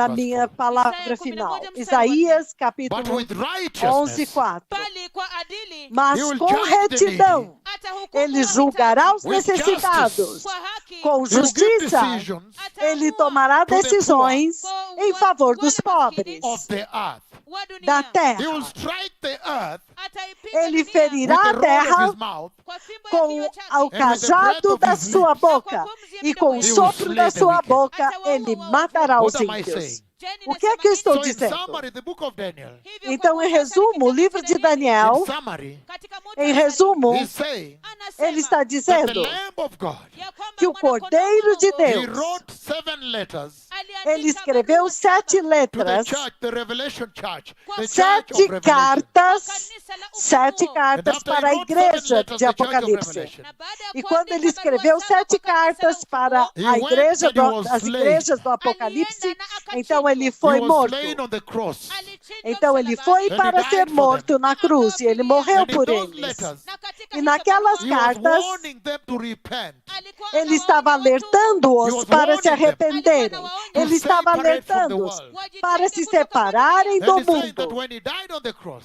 minha palavra final. Isaías capítulo 11, 4. Mas com retidão ele julgará os necessitados. Com justiça ele tomará decisões em favor dos pobres da terra. Ele ferirá a terra com o cajado da sua boca e com o sopro da sua boca ele matará os ímpios. O que é que eu estou dizendo? Então, em resumo, o livro de Daniel, Em resumo, he's saying ele está that the dizendo Lamb of God, que o Cordeiro de he Deus, wrote 7 letters ele escreveu 7 to the letras, church, the Revelation church, the church 7 of Revelation. cartas, 7 And cartas after para he a wrote 7 igreja letters, de the church of Apocalipse. Revelation, E quando ele escreveu 7 cartas para He a went igreja and he was as slain. igrejas do Apocalipse, então ele he foi was morto. slain on the cross. Então ele foi And he para died ser for morto na cruz e ele morreu And in por those eles. letters, E naquelas he was cartas, warning them to repent. ele estava alertando-os para se arrependerem. Ele estava alertando-os para se separarem do And he said that mundo. when he died on the cross,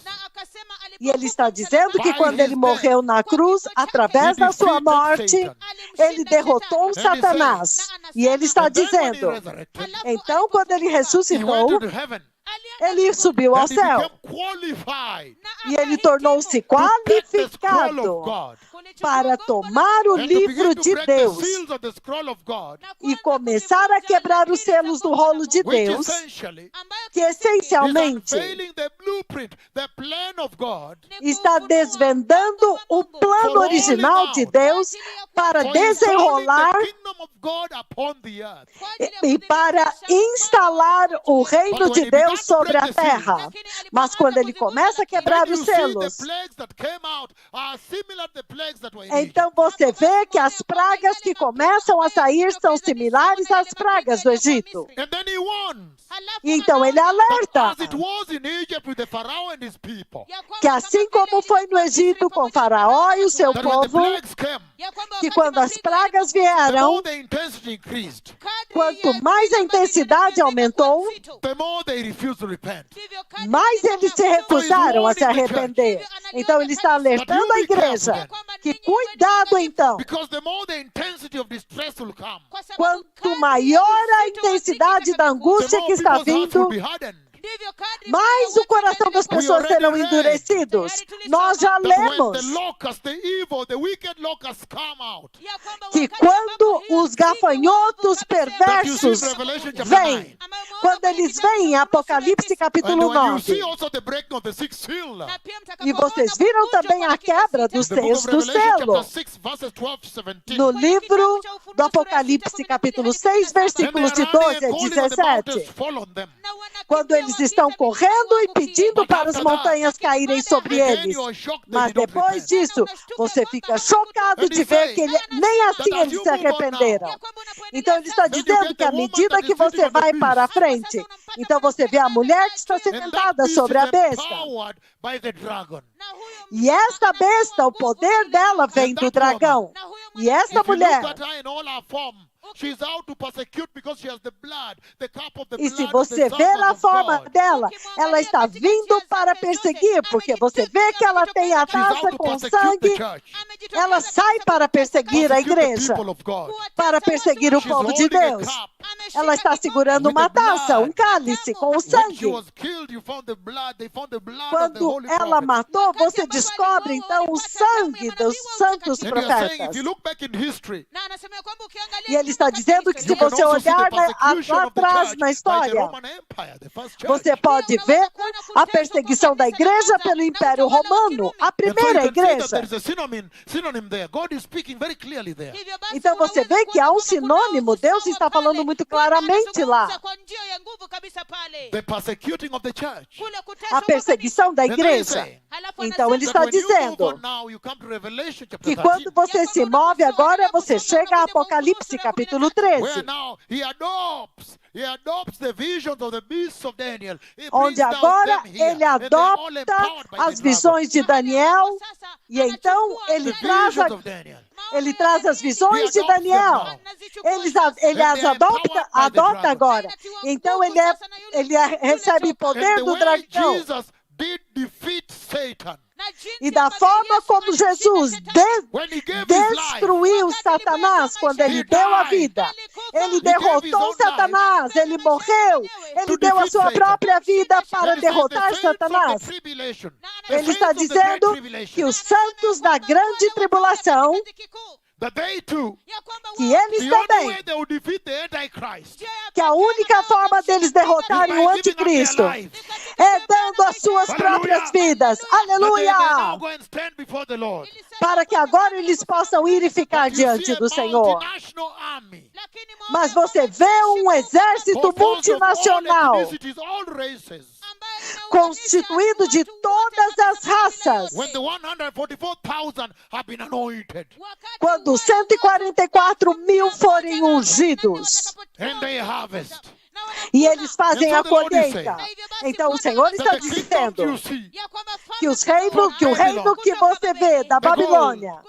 E ele está dizendo que quando ele morreu na cruz, através da sua morte, ele derrotou Satanás. E ele está and then when he dizendo, resurrected, então quando ele he went ressuscitou, into heaven ele subiu ao and he céu. became qualified E ele tornou-se to take the scroll of qualificado God. para tomar o And to begin livro to de break the Deus seals of the scroll of God, e começar a quebrar os selos do rolo de which Deus, essentially que is essencialmente unveiling the blueprint, the plan of God está desvendando o plano original de Deus para for installing desenrolar the kingdom of God upon the earth. e para instalar o reino de Deus sobre a terra. Mas quando ele começa a quebrar Then os you see the selos, plagues that came out are similar to the plagues that were in Egypt. então você vê que as pragas que começam a sair são similares às pragas do Egito. And then he warns E então ele that alerta as it was in Egypt with the Pharaoh and his people, que assim como foi no Egito com Faraó e o seu that when the povo, plagues came, que quando as pragas the vieram, more the intensity increased, quanto mais a intensidade aumentou, the more they refused to repent. mais eles se recusaram a se arrepender. Então ele está alertando a igreja que cuidado então, Because the more the intensity of distress will come, quanto maior a intensidade da the angústia more que está people's hearts will vindo, be hardened. mais o coração das pessoas serão endurecidos. Nós já That when lemos the locusts, the evil, the wicked locusts come out, que quando os gafanhotos that you see in perversos Revelation chapter vêm, 9, quando eles vêm em Apocalipse and capítulo when you 9, see also the breaking of the sixth seal, e vocês viram também a quebra do the book of sexto Revelation selo, chapter 6 verses 12 to 17, no livro do Apocalipse capítulo 6, and they versículos are de running 12 a and calling on the mountains 17, fall on them. quando eles estão correndo e pedindo para as montanhas caírem sobre Again eles. you are shocked that Mas they don't depois repent. disso, você fica chocado de ver que nem assim eles se arrependeram. Então ele está dizendo que à medida que você vai para a frente, então você vê a mulher que está And that sentada beast sobre is a besta. empowered by the dragon. E esta besta, o poder dela vem do dragão. E esta If you mulher, look at her in all her form, she's out to persecute because she has the blood, the cup of the e se blood of você the ver sons a of forma God. dela, ela está vindo para perseguir, porque você vê que ela tem a She's out taça to com persecute the sangue, church, ela sai para perseguir a persecute the igreja, people of God. para perseguir o She's povo de holding a Deus. cup. Ela está segurando uma taça, um cálice com o When she sangue. was killed, you found the blood. They found the blood of the Quando holy ela prophets. matou, você descobre então o sangue dos santos And you're saying, if profetas. you look back in history, E ele está dizendo que se you can você also see the olhar persecution lá of the atrás church na by the história, Roman Empire, the first church. você pode ver a perseguição da igreja pelo Império Romano, a And so primeira you can see that igreja. there is a synonym there. God is speaking very clearly there. Então você vê que há um sinônimo, Deus está falando muito claramente lá. The persecuting of the church. A perseguição da And then he's igreja. saying Então ele that está when you move dizendo on now, you come to Revelation chapter que 13, quando você se move agora, você chega a Apocalipse capítulo where 13, now he adopts the visions of the beasts of Daniel. He onde brings down agora them here, ele and they're all adopta empowered by the as dragon. visões de Daniel, e então ele The traz, visions of Daniel. ele traz as visões de Daniel. Ele as adota agora. Então ele recebe poder And the do way dragão. Jesus did defeat Satan, E da forma como Jesus when he gave his life, destruiu Satanás quando ele deu a vida, ele derrotou Satanás, ele morreu, ele deu a sua própria vida para and he says the derrotar saints of the Satanás. tribulation, the Ele saints está of the great dizendo tribulation, que os santos da grande tribulação, that they too, ya kwamba que wao eles the only também, way they will defeat the Antichrist njia ya que a pekee única wao forma deles derrotarem o by giving up their anticristo lives. é dando as suas próprias vidas. That they may now Aleluia! go and stand before the Lord. Para que agora eles possam ir e ficar But you see diante a do Senhor. multinational army, lakini Mas você vê um exército composed of all multinacional, ethnicities, all races. constituído de todas as raças. When the 144,000 have been anointed, Quando 144 mil forem ungidos and they harvest, e eles fazem a colheita. Então o Senhor that está the kingdom dizendo you see, que o reino que você vê da Babilônia,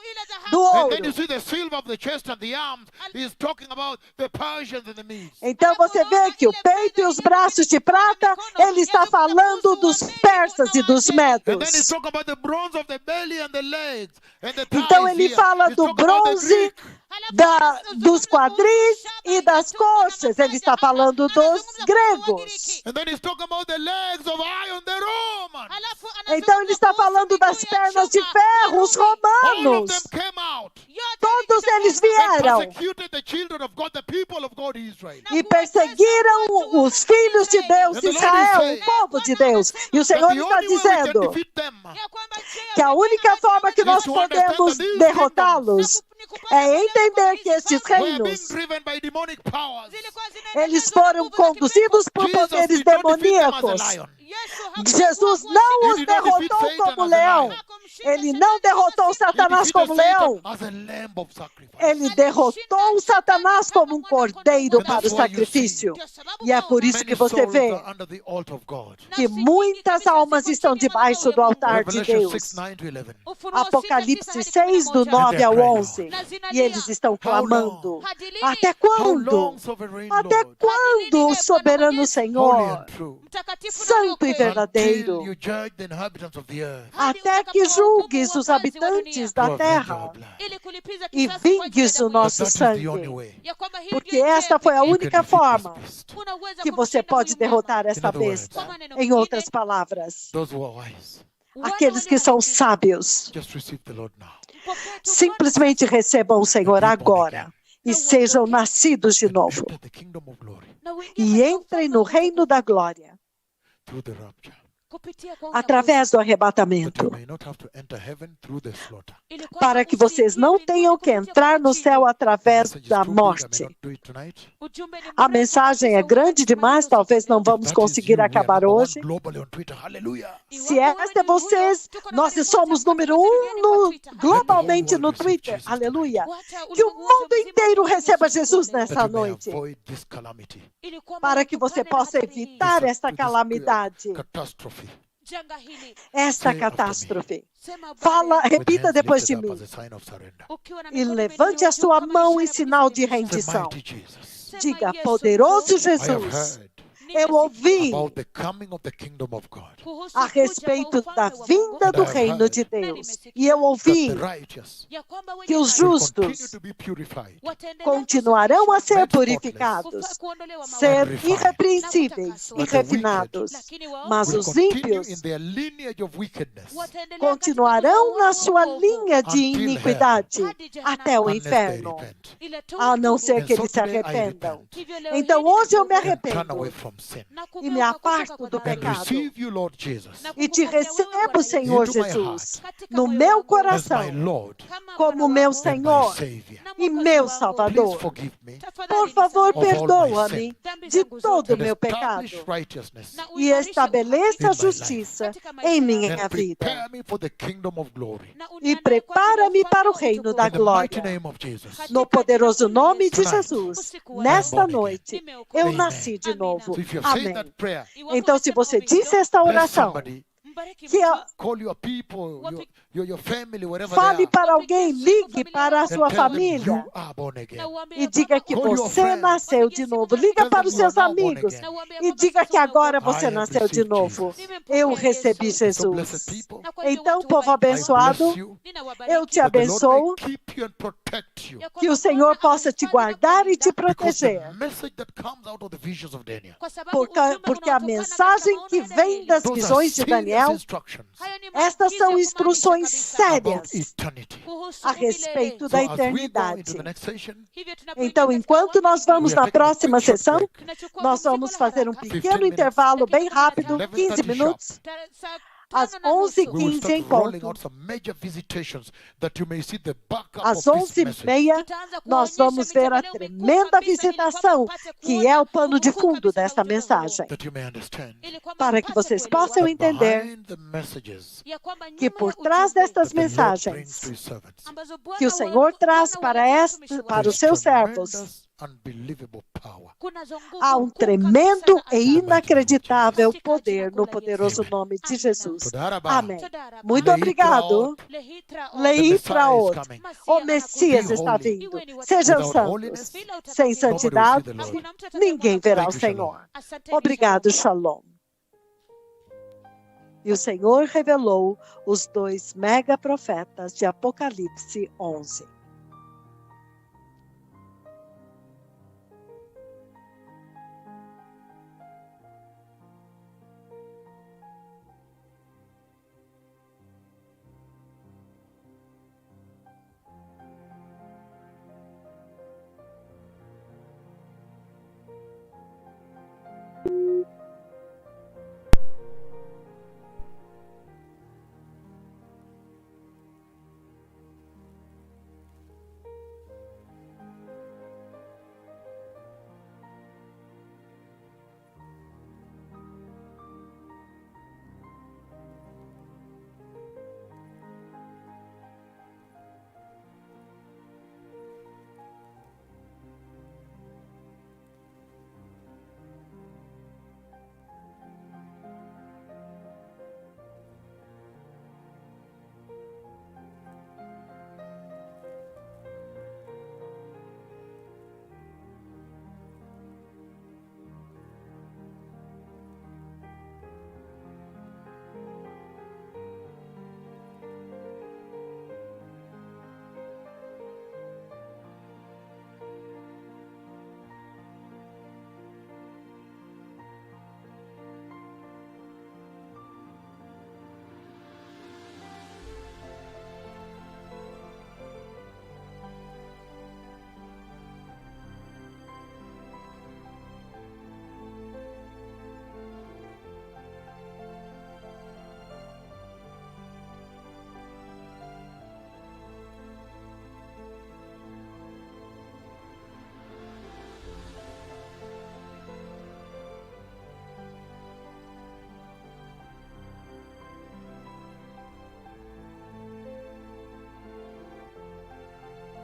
do and ouro. then you see the silver of the chest and the arms, is talking about the Persians and the Medes. Então você vê que o peito e os braços de prata, ele está falando dos persas e dos And then he's medos. talking about the bronze of the belly and the legs and the thighs. Então ele here. fala He's do talking about the bronze, Greek. dos quadris e das coxas. Ele está falando dos gregos. And then he's talking about the legs of iron, the Romans. Então ele está falando das pernas de ferro, os All of romanos. them came out Todos eles and vieram persecuted the children of God, the people of God, Israel. e perseguiram os filhos de Deus, Israel, o povo de Deus. E o That Senhor the está only way we can dizendo defeat them que a única forma que nós podemos derrotá-los é entender que estes we are being reinos, driven by demonic powers. eles foram conduzidos por Jesus poderes did not defeat them as demoníacos. a lion. Jesus não os derrotou como leão. Ele não derrotou He Satanás defeated como leão. Satan as a lamb of sacrifice. Ele derrotou Satanás como um cordeiro para o sacrifício. E é por isso Many que você souls vê are under the altar of God. que muitas almas estão debaixo do altar de Revelation Deus. 6, 9 to 11. Apocalipse 6, do 9 ao 11. E eles estão clamando. Até How quando? long, sovereign Até Lord, quando, soberano holy Senhor, and true, santo e until verdadeiro, you judge the inhabitants of the earth até que julgues os habitantes to da avenge terra our blood? e vingues o But nosso that is the only sangue. way Porque esta foi a you can única defeat forma this beast. que você pode derrotar esta In other words, besta. Em outras palavras, Those who are wise, aqueles que são sábios, just receive the Lord now. simplesmente recebam o Senhor agora e sejam nascidos de novo. Enter the kingdom of glory E entrem no reino da glória through the rapture. através do But arrebatamento, you may not have to enter heaven through the slaughter. para que vocês não tenham que entrar no céu através Message is da too big, I may morte. not do it tonight. A mensagem é grande demais, talvez não vamos That is conseguir you. We are acabar number one hoje. globally on Twitter. Hallelujah. Se esta é vocês, nós somos número 1 globalmente no Twitter. Aleluia. Que o mundo inteiro receba Jesus That nessa you may noite, avoid this calamity, para que você possa evitar esta calamidade, catastrophe. esta Say after me. catástrofe. Fala, With repita hands depois de lifted up mim. as a sign of surrender. E levante a sua mão em sinal de Say, rendição. mighty Jesus, Diga, poderoso I have Jesus, heard eu ouvi about the coming of the kingdom of God. a respeito da vinda do reino de Deus. E eu That ouvi the righteous que os will continue justos to be purified, continuarão a ser purificados, ser irrepreensíveis e refinados, mas will os continue ímpios in their lineage of wickedness continuarão na sua linha de Until iniquidade até o unless they inferno, repent. a não ser And que so eles se today I arrependam. repent Então hoje eu me and turn arrependo away from sin e me aparto do and pecado receive you, Lord Jesus, e te recebo, Senhor into my Jesus, heart no meu as my coração, Lord como meu and my Senhor Savior. e meu Please Salvador. forgive me Por favor, of all my perdoa-me de todo o and meu pecado establish righteousness e estabeleça in a my justiça em minha and vida. prepare me for the kingdom of glory. E prepara-me para o reino da In the mighty glória. name of Jesus. No poderoso nome de Tonight, Jesus, I'm nesta born again. noite, eu Amen. nasci de novo. So if you have said Amém. that prayer, Então, se você disse esta bless oração, somebody, que call your people, your family, wherever fale they are, para alguém, ligue para a and sua tell them família you are born again. e diga que Call your você friends. nasceu de novo. Liga Tell para them os you are seus now born amigos again. e diga que agora você I have nasceu de received novo. Jesus. Eu recebi So blessed Jesus. people, Então, povo I abençoado, bless you eu te that the Lord abençoo may keep you and protect you. Que o Senhor possa te guardar e te proteger. Because the message that comes out of the visions of Daniel, Porque a mensagem que vem das those are visões de serious Daniel, instructions estas são instruções about sérias eternity. a respeito So da as we go into eternidade. the next session, Então, enquanto nós vamos we are na taking a próxima quick short sessão, break. nós vamos fazer um 15 pequeno minutes. intervalo bem rápido, 11:30 15 minutos. Às we will 11h15 start em rolling ponto. out some major visitations that you may see the backup Às of this message. 11h30, nós vamos ver a tremenda visitação, que é o pano de fundo desta mensagem, That you may understand para que vocês possam that entender behind the messages que por trás destas that the Lord brings mensagens to his servants, que o Senhor traz para os seus servos, tremendous, unbelievable power. há um tremendo e inacreditável poder no poderoso nome de Jesus. Amém. Muito obrigado. Leí para outro. O Messias está vindo. Sejam santos. Sem santidade, ninguém verá o Senhor. Obrigado, Shalom. E o Senhor revelou os 2 mega profetas de Apocalipse 11.